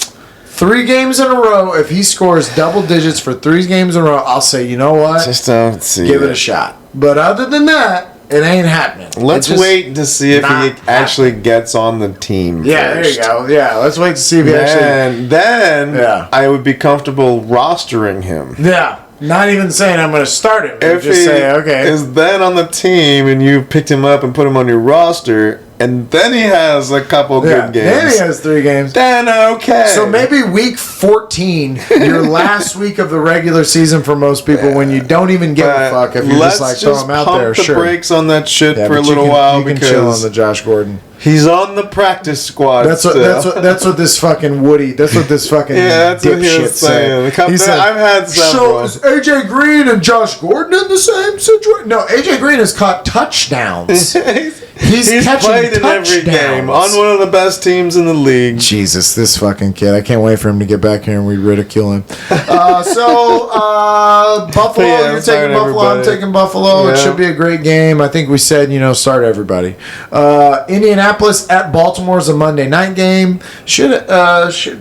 3 games in a row. If he scores double digits for 3 games in a row, I'll say, you know what? Just don't see Give it a shot. But other than that, it ain't happening. Let's wait to see if he actually gets on the team. Yeah, first. there you go. Yeah, let's wait to see if he actually. Then I would be comfortable rostering him. Yeah. Not even saying I'm going to start him. If just he say, okay. is then on the team and you picked him up and put him on your roster, and then he has a couple good games. Then he has 3 games. Then okay. So maybe week 14, your last week of the regular season for most people, when you don't even give a fuck if you just like throw him out there. Let's just pump the brakes on that shit for a little while because you can chill on the Josh Gordon. He's on the practice squad. That's what this fucking Woody. That's what this fucking that's what he dipshit was saying. He said, I've had several. So is AJ Green and Josh Gordon in the same situation? No, AJ Green has caught touchdowns. He's played in every game on one of the best teams in the league. Jesus, this fucking kid! I can't wait for him to get back here and we ridicule him. Buffalo, you're taking Buffalo. I'm taking Buffalo. Yeah. It should be a great game. I think we said start everybody. Indianapolis at Baltimore is a Monday night game. Should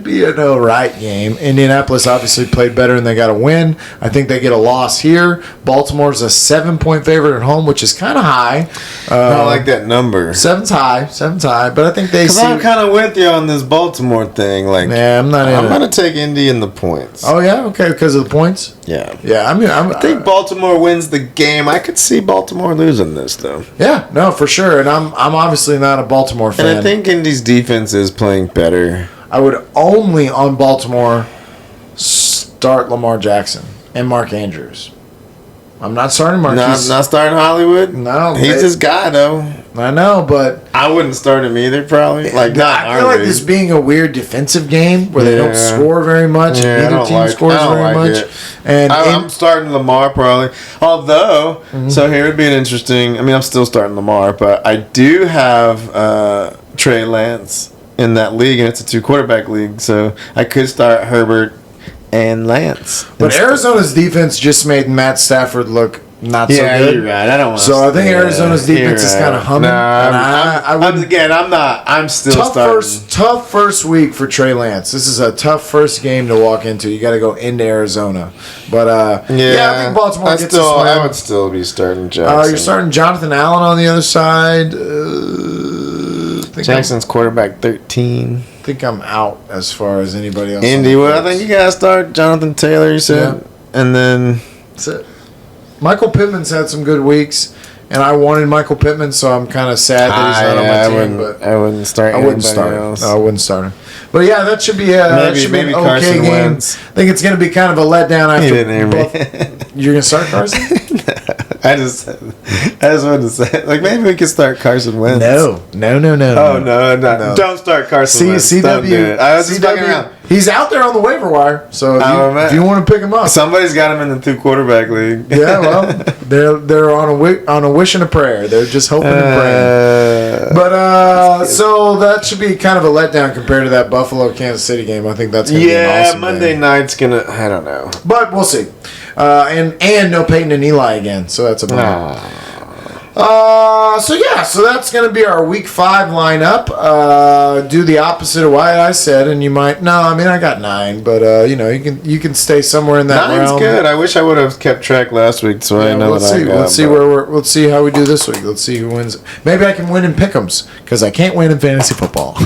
be an alright game. Indianapolis obviously played better and they got a win. I think they get a loss here. Baltimore's a 7-point favorite at home, which is kind of high. I don't like that number. 7's high, but I think they see. I'm kind of with you on this Baltimore thing. Like, I'm not. I'm gonna take Indy in the points. Oh yeah, okay, because of the points. Yeah. I think Baltimore wins the game. I could see Baltimore losing this though. Yeah, no, for sure. And I'm obviously not a Baltimore fan. And I think Indy's defense is playing better. I would only on Baltimore start Lamar Jackson and Mark Andrews. I'm not starting Marquise. Not starting Hollywood? No. He's his guy, though. I know, but... I wouldn't start him either, probably. I feel like this being a weird defensive game where they don't score very much and neither team scores very much. And I'm starting Lamar, probably. Although, so here would be an interesting... I mean, I'm still starting Lamar, but I do have Trey Lance in that league, and it's a 2-quarterback league, so I could start Herbert and Lance. But Arizona's defense just made Matt Stafford look not so good. Yeah, you're right. I don't want to. So I think Arizona's defense is kind of humming. I'm still starting. Tough first week for Trey Lance. This is a tough first game to walk into. You got to go into Arizona. But I think Baltimore gets this win. I would still be starting Jackson. You're starting Jonathan Allen on the other side. Jackson's quarterback 13. I think I'm out as far as anybody else. Indy, I think you gotta start Jonathan Taylor, you said. Yeah. And then that's it. Michael Pittman's had some good weeks, and I wanted Michael Pittman, so I'm kind of sad that he's not on my team. But I wouldn't start him. No, I wouldn't start him. But yeah, that should be an okay Carson game. Wentz. I think it's going to be kind of a letdown after. He didn't hear me. You're going to start Carson? I just wanted to say, like, maybe we could start Carson Wentz. No. Oh, no. Don't start Carson Wentz. CW. I was just fucking around. He's out there on the waiver wire, so if you want to pick him up. Somebody's got him in the 2-quarterback league. Yeah, well, they're on a wish and a prayer. They're just hoping and praying. But so that should be kind of a letdown compared to that Buffalo Kansas City game. I think that's going to be an awesome Monday game. night's gonna. I don't know, but we'll see. And no Payton and Eli again, so that's a bummer. So that's going to be our Week 5 lineup. Do the opposite of what I said, and you might. No, I mean I got 9, but you can stay somewhere in that realm. 9's good. I wish I would have kept track last week, so I know what I got. Let's see how we do this week. Let's see who wins. Maybe I can win in pick'ems because I can't win in fantasy football. Kill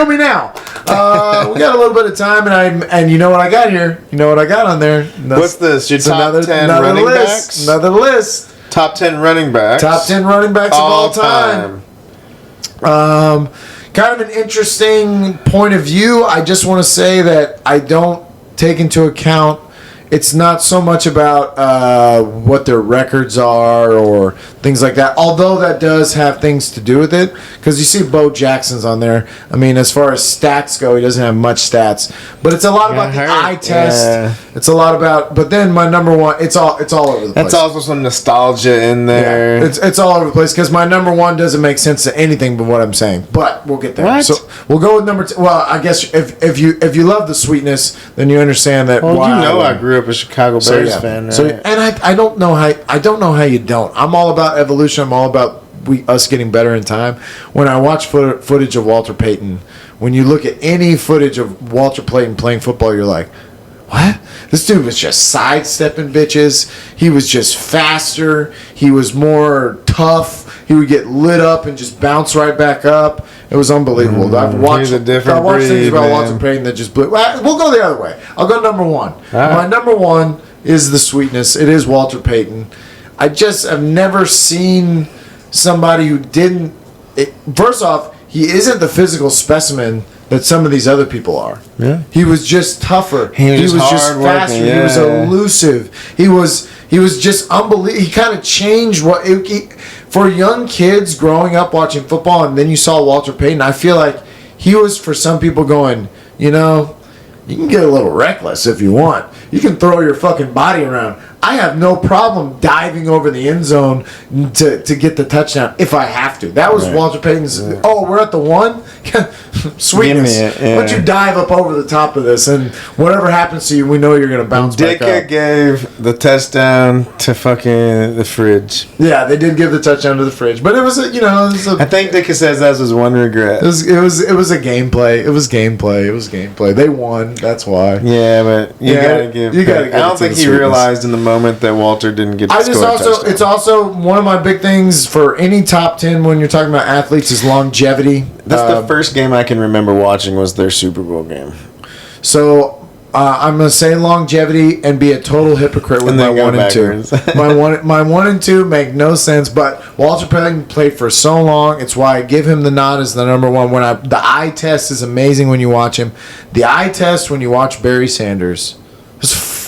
me now. We got a little bit of time, and you know what I got here. You know what I got on there. What's this? Your top 10 running backs? Another list. Top 10 running backs. Top 10 running backs of all time. Kind of an interesting point of view. I just want to say that I don't take into account it's not so much about what their records are or things like that. Although that does have things to do with it, because you see Bo Jackson's on there. I mean, as far as stats go, he doesn't have much stats, but it's a lot about the eye test. Yeah. It's a lot about. But then my number one, it's all over the place. That's also some nostalgia in there. Yeah, it's all over the place because my number one doesn't make sense to anything but what I'm saying. But we'll get there. What? So we'll go with number two. Well, I guess if you love the sweetness, then you understand that. Well, I grew up a Chicago Bears fan, right? So and I don't know how you don't. I'm all about evolution. I'm all about us getting better in time. When I watch footage of Walter Payton, when you look at any footage of Walter Payton playing football, you're like, what? This dude was just sidestepping bitches. He was just faster. He was more tough. He would get lit up and just bounce right back up. It was unbelievable. I've watched things about Walter Payton that just blew. We'll go the other way. I'll go number one. My number one is the sweetness. It is Walter Payton. I just have never seen somebody who didn't. First off, he isn't the physical specimen that some of these other people are. Yeah. He was just tougher. He was just faster. Yeah. He was elusive. He was just unbelievable. He kind of changed for young kids growing up watching football, and then you saw Walter Payton. I feel like he was, for some people, going, you can get a little reckless if you want. You can throw your fucking body around. I have no problem diving over the end zone to get the touchdown if I have to. That was Walter Payton's. Yeah. Oh, we're at the one? Sweetness. Why don't you dive up over the top of this, and whatever happens to you, we know you're going to bounce back up. Ditka gave the touchdown to fucking the fridge. Yeah, they did give the touchdown to the fridge, but it was I think Ditka says that was one regret. It was a gameplay. It was gameplay. They won. That's why. Yeah, but you gotta give. I don't think he realized in the moment that Walter didn't get to score a touchdown. It's also one of my big things for any top 10 when you're talking about athletes is longevity. That's the first game I can remember watching was their Super Bowl game. So I'm going to say longevity and be a total hypocrite with my 1 and 2. my 1 and 2 make no sense, but Walter Payton played for so long. It's why I give him the nod as the number one. The eye test is amazing when you watch him. The eye test when you watch Barry Sanders.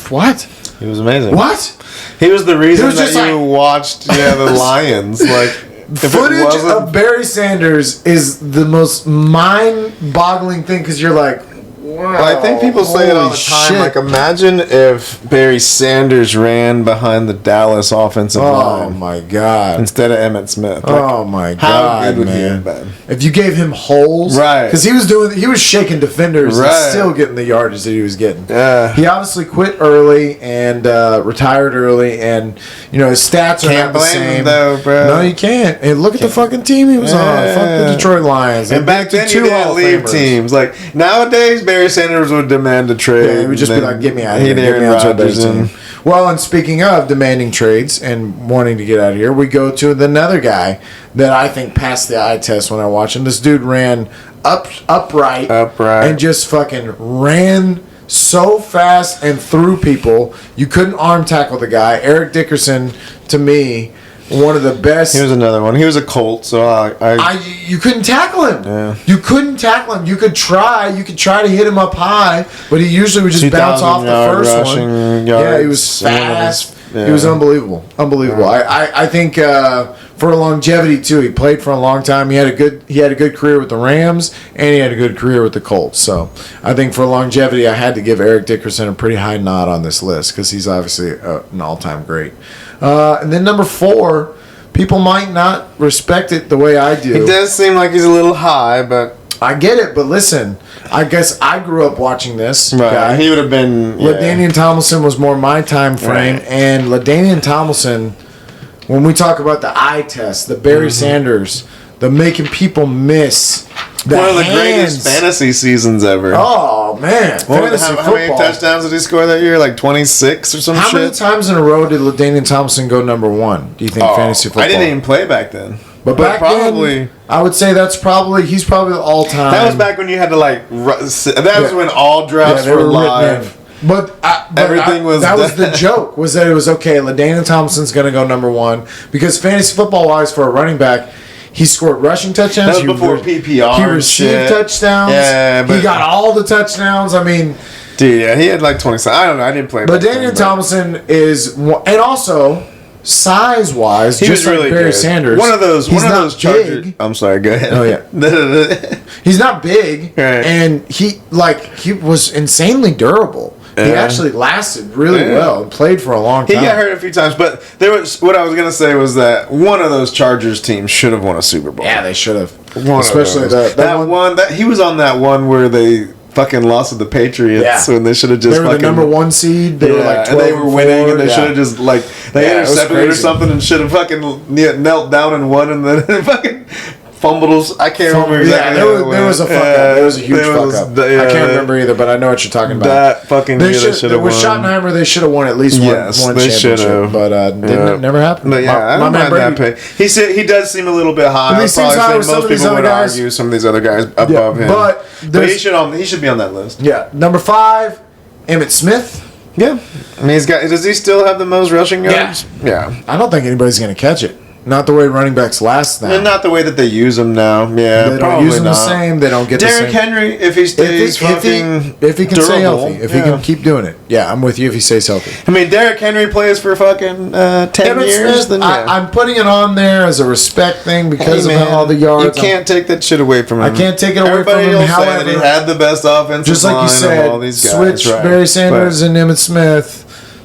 What? He was amazing. What? He was the reason that you watched the Lions. Like footage of Barry Sanders is the most mind-boggling thing because you're like, wow. Well, I think people say it all the time. Shit. Like, imagine if Barry Sanders ran behind the Dallas offensive line. Oh my god! Instead of Emmett Smith. Like, oh my god! How good would man. he have been? If you gave him holes, right? Because he was shaking defenders and still getting the yardage that he was getting. Yeah. He obviously quit early and retired early, and his stats are not the same. Him though, bro. No, you can't. And look at the fucking team he was on. Fuck the Detroit Lions. And back then, you didn't leave teams. Like nowadays, Barry Sanders would demand a trade. Yeah, he would just be like, "Get me out of here." Aaron Rodgers in. Well, and speaking of demanding trades and wanting to get out of here, we go to another guy that I think passed the eye test when I watched him. This dude ran upright, and just fucking ran so fast and through people. You couldn't arm tackle the guy. Eric Dickerson, to me, one of the best. He was another one. He was a Colt, so you couldn't tackle him. Yeah. You couldn't tackle him. You could try to hit him up high, but he usually would just bounce off the first one. Yeah, he was fast. He was unbelievable. I think for longevity too. He played for a long time. He had a good career with the Rams, and he had a good career with the Colts. So I think for longevity, I had to give Eric Dickerson a pretty high nod on this list because he's obviously an all-time great. And then number 4, people might not respect it the way I do. It does seem like he's a little high, but I get it. But listen, I guess I grew up watching this guy. He would have been. LaDainian Tomlinson was more my time frame, and LaDainian Tomlinson. When we talk about the eye test, the Barry Sanders, the making people miss. One of the greatest fantasy seasons ever. Oh, man. How many touchdowns did he score that year? Like 26 or some shit? How many times in a row did LaDainian Tomlinson go number 1, do you think, fantasy football? I didn't even play back then. But back then, I would say he's probably the all-time. That was back when you had to, that was when all drafts were live. But everything was the joke, was that it was okay, LaDainian Tomlinson's going to go number 1. Because fantasy football-wise, for a running back, he scored rushing touchdowns. That was before PPR. He received touchdowns. Yeah, he got all the touchdowns. I mean, Dude, yeah, he had like 27. I don't know. I didn't play. But Daniel Tomlinson is, and also size-wise, he just was really like Barry good. Sanders. One of those Chargers. Big. I'm sorry. Go ahead. Oh yeah. He's not big, Right. and he was insanely durable. He actually lasted really well and played for a long time. He got hurt a few times, but what I was gonna say was that one of those Chargers teams should have won a Super Bowl. Yeah, they should have. Especially that one. That he was on that one where they fucking lost to the Patriots when they should have just. They were the number 1 seed. They were like 12 and they were winning, and they should have just they intercepted it or crazy. something and should have fucking knelt down and won, and then fucking fumbled. I can't remember exactly. Yeah, there was a fuck up. There was a huge fuck up. I can't remember either, but I know what you're talking about. That fucking they should have won. With Schottenheimer, they should have won at least one championship, but it never happened. But yeah, I don't mind that pick. He does seem a little bit high. He seems high with most people would argue some of these other guys above him. But he should be on that list. Yeah, number 5, Emmett Smith. Yeah, I mean does he still have the most rushing yards? Yeah. I don't think anybody's gonna catch it. Not the way running backs last now. And not the way that they use them now. Yeah, they don't use them the same. They don't get Derrick the same. Henry, if he stays if he can stay healthy, if he can keep doing it. Yeah, I'm with you if he stays healthy. I mean, Derrick Henry plays for fucking 10 years. Smith, I'm putting it on there as a respect thing because of all the yards. You can't take that shit away from him. I can't take it away from him. Everybody will say that he had the best offensive just like line you said, of all these guys. Switch Barry Sanders and Emmett Smith.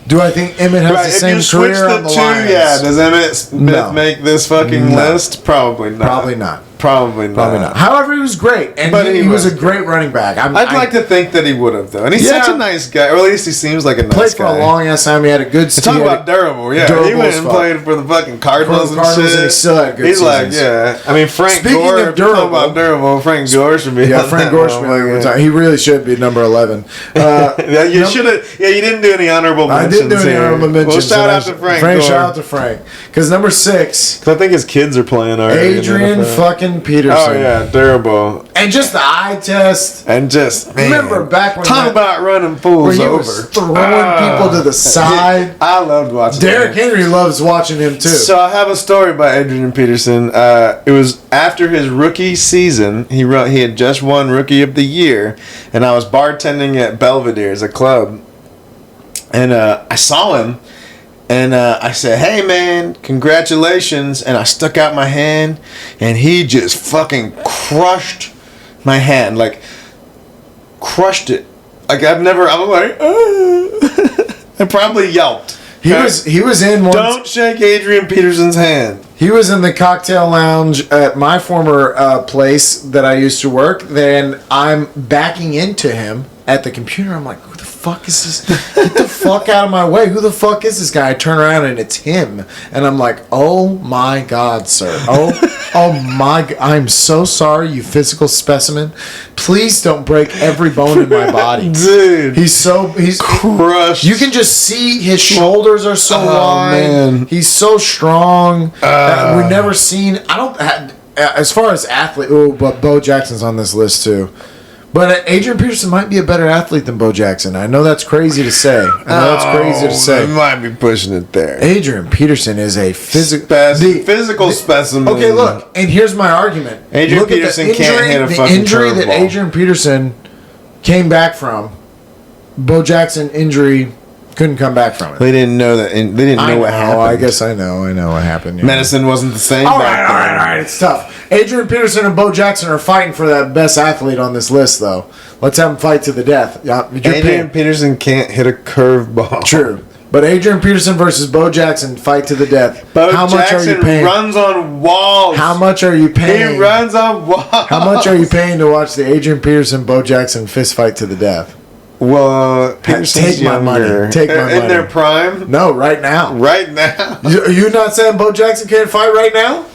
Do I think Emmett has the same career on the Lions? Yeah, does Emmett Smith make this fucking list? Probably not. Probably not. However, he was great, and he was a great running back. I'd like to think that he would have, though. And he's such a nice guy, or at least he seems like a nice guy. Played for a long ass time. He had a good steal. Talk about durable, yeah. He went and played for the fucking Cardinals and shit. And he still had good He's seasons. I mean, Frank Gore. Speaking of durable, Frank Gore should be. Frank Gore should be. He really should be number 11. You should have. Yeah, you didn't do any honorable mentions. I didn't do any honorable mentions. Well, shout out to Frank. Shout out to Frank. Because number 6. I think his kids are playing already. Adrian fucking Peterson. Oh yeah, durable. And just the eye test. And just remember back when talk about running fools over, was throwing people to the side. I loved watching. Derrick Henry loves watching him too. So I have a story by Adrian Peterson. It was after his rookie season. He had just won Rookie of the Year, and I was bartending at Belvedere's, a club, and I saw him. And I said, "Hey man, congratulations!" And I stuck out my hand, and he just fucking crushed my hand, like crushed it. Like I'm like, I probably yelped. He was in one. Don't shake Adrian Peterson's hand. He was in the cocktail lounge at my former place that I used to work. Then I'm backing into him at the computer. I'm like, who the fuck is this? Get the fuck out of my way. Who the fuck is this guy? I turn around and it's him. And I'm like, oh my God, sir. Oh my, I'm so sorry, you physical specimen. Please don't break every bone in my body. Dude. He's crushed. You can just see his shoulders are so wide. Man. He's so strong. We've never seen, as far as athlete, but Bo Jackson's on this list too. But Adrian Peterson might be a better athlete than Bo Jackson. I know that's crazy to say. You might be pushing it there. Adrian Peterson is a physical specimen. Okay, look, and here's my argument. Adrian Peterson can't hit a fucking the injury that curveball. Adrian Peterson came back from. Bo Jackson injury couldn't come back from it. They didn't know that. They didn't know what happened. I guess I know what happened. Yeah. Medicine wasn't the same. All right. It's tough. Adrian Peterson and Bo Jackson are fighting for that best athlete on this list, though. Let's have them fight to the death. Adrian Peterson can't hit a curveball. True. But Adrian Peterson versus Bo Jackson fight to the death. How much are you paying? Runs on walls. How much are you paying? He runs on walls. How much are you paying to watch the Adrian Peterson Bo Jackson fist fight to the death? Well, Peterson's take my money. Take my money. In their prime? No, right now. Right now. Are you not saying Bo Jackson can't fight right now?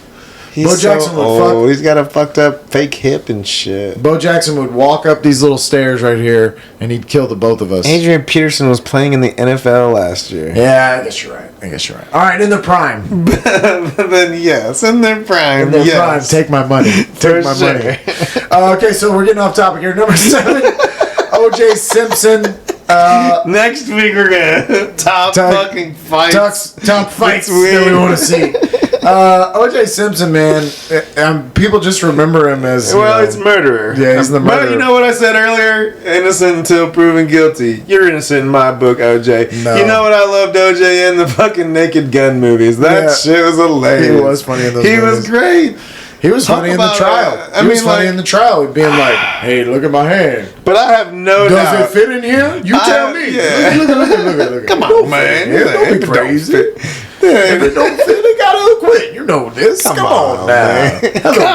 Bo Jackson would fuck. He's got a fucked up fake hip and shit. Bo Jackson would walk up these little stairs right here, and he'd kill the both of us. Adrian Peterson was playing in the NFL last year. Yeah, I guess you're right. All right, in their prime. Then yes, in their prime. In their prime, take my money. Take my money. Okay, so we're getting off topic here. Number 7, O.J. Simpson. Next week we're gonna top fucking fights. Top fights that we want to see. O.J. Simpson, man, people just remember him as it's murderer. Yeah, he's the murderer. But you know what I said earlier? Innocent until proven guilty. You're innocent in my book, OJ. No. You know what I loved OJ in? The fucking Naked Gun movies. That shit was hilarious. He was funny in those movies. He was great. He was funny in the trial. He was funny in the trial, being like, "Hey, look at my hand. But I have no doubt. Does it fit in here? You tell me. Yeah. Look. Come on, man. Don't be crazy. If it don't fit, it gotta quit. You know this. Come on now.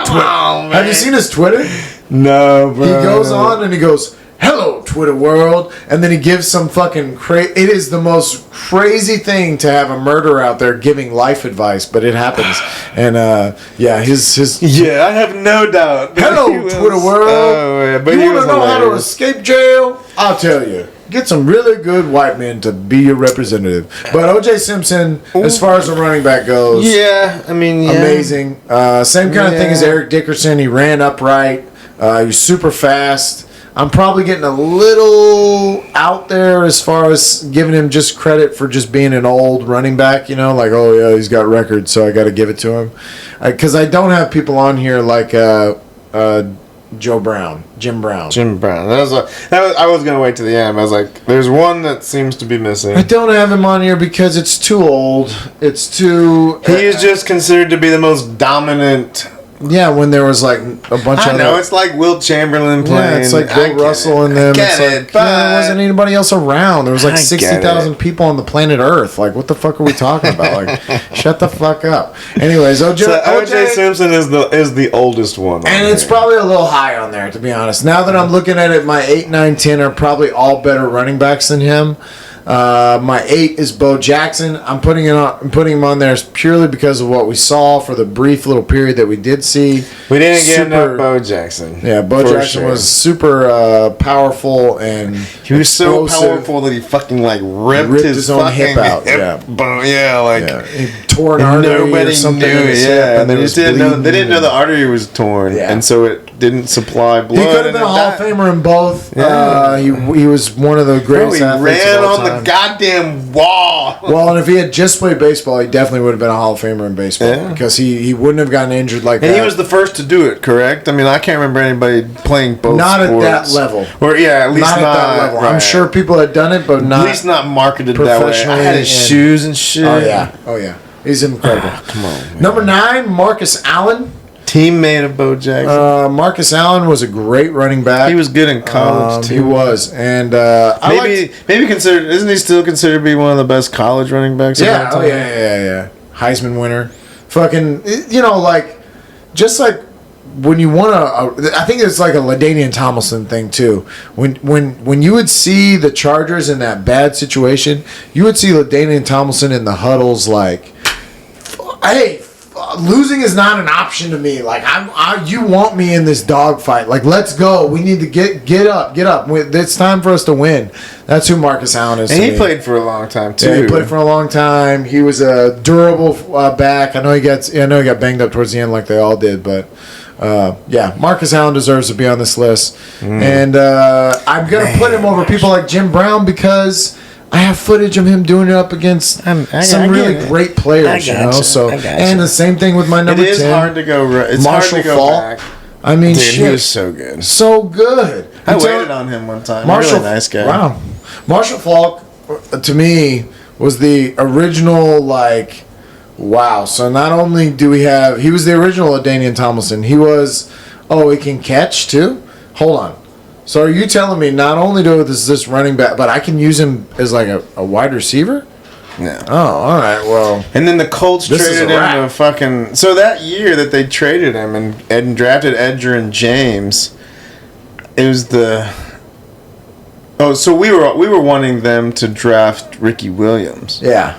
Come on, man. Have you seen his Twitter? No, bro. He goes on and he goes, "Hello, Twitter world," and then he gives some fucking It is the most crazy thing to have a murderer out there giving life advice, but it happens. And his I have no doubt. hello, Twitter world. Oh, yeah, but you want to know how to escape jail? I'll tell you. Get some really good white men to be your representative. But O.J. Simpson, as far as a running back goes, amazing. Same kind of thing as Eric Dickerson. He ran upright. He's super fast. I'm probably getting a little out there as far as giving him just credit for just being an old running back, like, oh yeah, he's got records, so I got to give it to him. Because I don't have people on here like Jim Brown. I was gonna wait to the end. I was like, there's one that seems to be missing. I don't have him on here because it's too old. It's too. He is just considered to be the most dominant. Yeah, when there was like a bunch of. I know, it's like Wilt Chamberlain playing. Yeah, it's like Bill Russell and them. It's like, there wasn't anybody else around. There was like 60,000 people on the planet Earth. Like, what the fuck are we talking about? Like, shut the fuck up. Anyways, O.J. Simpson is the oldest one. And it's probably a little high on there, to be honest. Now that I'm looking at it, my 8, 9, 10 are probably all better running backs than him. My 8 is Bo Jackson. I'm putting him on there purely because of what we saw for the brief little period that we did see. We didn't get enough Bo Jackson. Yeah, Bo Jackson was super powerful, and he was so powerful that he fucking ripped his own hip out. He tore an artery. Nobody or something knew. And they didn't know the artery was torn, and so it didn't supply blood. He could have been a Hall of Famer in both. Yeah. He was one of the greatest athletes ran of all on time. the goddamn wall. Well, and if he had just played baseball, he definitely would have been a Hall of Famer in baseball because he wouldn't have gotten injured like that. And he was the first to do it, correct? I mean, I can't remember anybody playing both not sports. At that level. Or at least not at that level. Right. I'm sure people had done it, but not at least not marketed that way. I had his shoes and shit. Oh yeah. He's incredible. Come on, man. Number 9, Marcus Allen. Teammate of Bo Jackson. Marcus Allen was a great running back. He was good in college too. He was, and maybe considered. Isn't he still considered to be one of the best college running backs? Yeah, yeah. Heisman winner. Fucking, just like when you want to. I think it's like a LaDainian Tomlinson thing too. When you would see the Chargers in that bad situation, you would see LaDainian Tomlinson in the huddles like, hey. Losing is not an option to me. Like you want me in this dogfight. Like, let's go. We need to get up. It's time for us to win. That's who Marcus Allen is. And he played for a long time too. Yeah, he played for a long time. He was a durable back. I know he got banged up towards the end, like they all did. But Marcus Allen deserves to be on this list. And I'm gonna put him over people like Jim Brown because I have footage of him doing it up against some really great players, So, and the same thing with my number 10. It is hard to go. It's Marshall hard to go Faulk. back. I mean, Dude, he was so good. So good. I waited on him one time. Marshall, really nice guy. Wow. Marshall Faulk, to me, was the original, wow. So not only do we have, he was the original LaDainian Tomlinson. He was, he can catch too? Hold on. So are you telling me not only does this running back, but I can use him as like a wide receiver? No. Oh, all right. Well. And then the Colts traded him to fucking. So that year that they traded him and drafted Adrian James, it was the. Oh, so we were wanting them to draft Ricky Williams. Yeah.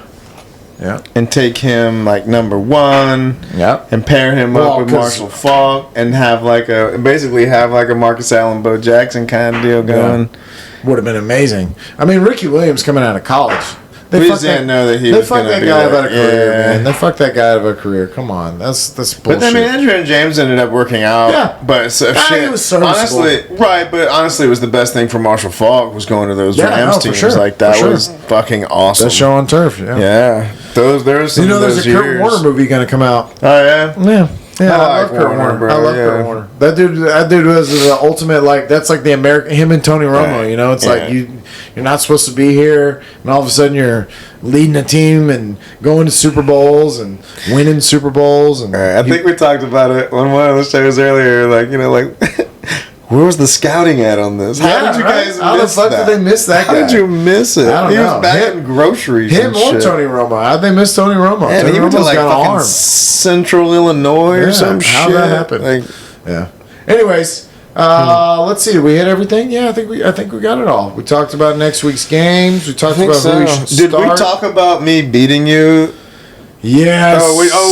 Yeah. And take him number 1. Yep. And pair him up with Marshall Faulk and have a Marcus Allen, Bo Jackson kind of deal going. Yeah. Would have been amazing. I mean, Ricky Williams coming out of college. We just didn't know that he was going to be out of a career, man. They fucked that guy out of a career. Come on, that's bullshit. But I mean, Adrian James ended up working out. Yeah, but shit. He was serviceable. Honestly, it was the best thing for Marshall Faulk was going to those Rams teams. Sure. Like that was fucking awesome. Best show on turf. Yeah. There's some of there's those a Kurt years. Warner movie going to come out. Oh yeah. Yeah, I I love like Kurt Warner, Warner. bro, I love yeah. Kurt Warner. That dude was the ultimate, like, that's like the American, him and Tony Romo, Right. you know? It's Yeah. like you're not supposed to be here, and all of a sudden you're leading a team and going to Super Bowls and winning Super Bowls. And I think we talked about it on one of the shows earlier. Where was the scouting at on this? How did you guys How the miss fuck that? did they miss that How guy? did you miss it? I don't He know. was bagging groceries Him and or shit. Tony Romo. How'd they miss Tony Romo? Man, Tony he went to Romo's got an fucking arm. Central Illinois or some shit. How'd that happen? Yeah. Anyways, let's see. Did we hit everything? Yeah, I think we got it all. We talked about next week's games. We talked about who we should Did we start. talk about me beating you? Yes.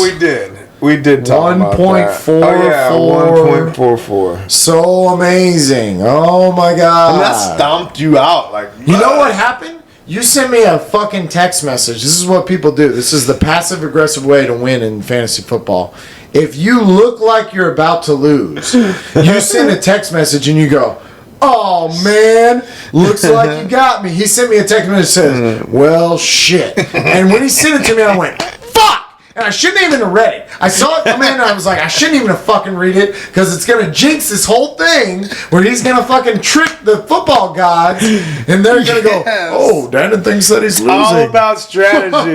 We did. We did talk about that. 1.44. Oh yeah, 1.44. So amazing. Oh my god. And that stomped you out. You know what happened? You sent me a fucking text message. This is what people do. This is the passive aggressive way to win in fantasy football. If you look like you're about to lose, you send a text message and you go, "Oh man, looks like you got me." He sent me a text message that says, "Well, shit." And when he sent it to me, I went, "Fuck!" And I shouldn't even have read it. I saw it come in and I was like, I shouldn't even have fucking read it because it's going to jinx this whole thing where he's going to fucking trick the football gods and they're going to go, "Oh, Dannon thinks that he's losing." All about strategy.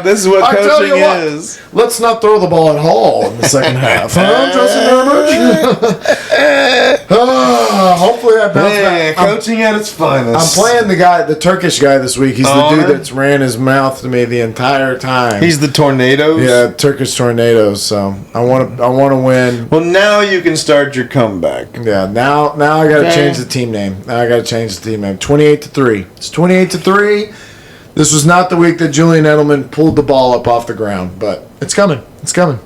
This is what I tell you coaching what, is. let's not throw the ball at Hall in the second half. Huh, Justin Herbert? Hopefully I bounce Man, back. I'm- coaching at its finest. I'm playing the Turkish guy this week. He's the Honor? dude that's ran his mouth to me the entire time. He's the tornadoes. Yeah, Turkish tornadoes. So I want to win. Well, now you can start your comeback. Yeah, now I got to change the team name. 28-3. It's 28-3. This was not the week that Julian Edelman pulled the ball up off the ground, but it's coming. It's coming.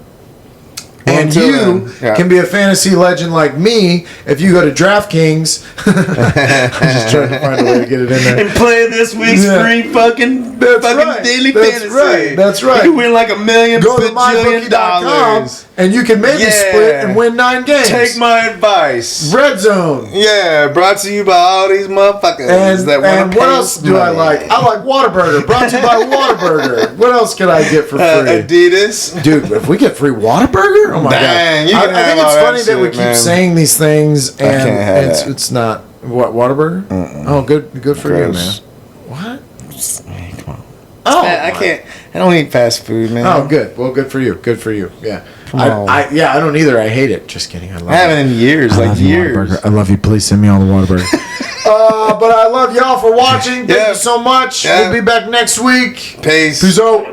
And Until you then, yeah. can be a fantasy legend like me if you go to DraftKings. I'm just trying to find a way to get it in there. And play this week's free fucking right. daily That's fantasy. right. That's right. You can win like $1 million Go to bajillion mybookie.com and you can maybe Yeah. split and win 9 games. Take my advice. Red Zone. Yeah, brought to you by all these motherfuckers that want And to what else do I like? I like Whataburger. Brought to you by Whataburger. What else can I get for free? Adidas. Dude, if we get free Whataburger, oh my Dang, god! you I can have think it's all that funny that we shit, keep man. saying these things can't have and that. it's not what Whataburger. Oh, good for you, man. Gross. What? Come on. Oh, I can't. I don't eat fast food, man. Oh, good. Well, good for you. Good for you. Yeah. Come on. I don't either. I hate it. Just kidding. I love I haven't in years, I like love you, years. Whataburger. I love you. Please send me all the Whataburger. But I love y'all for watching. Thank you so much. Yeah. We'll be back next week. Peace. Peace out.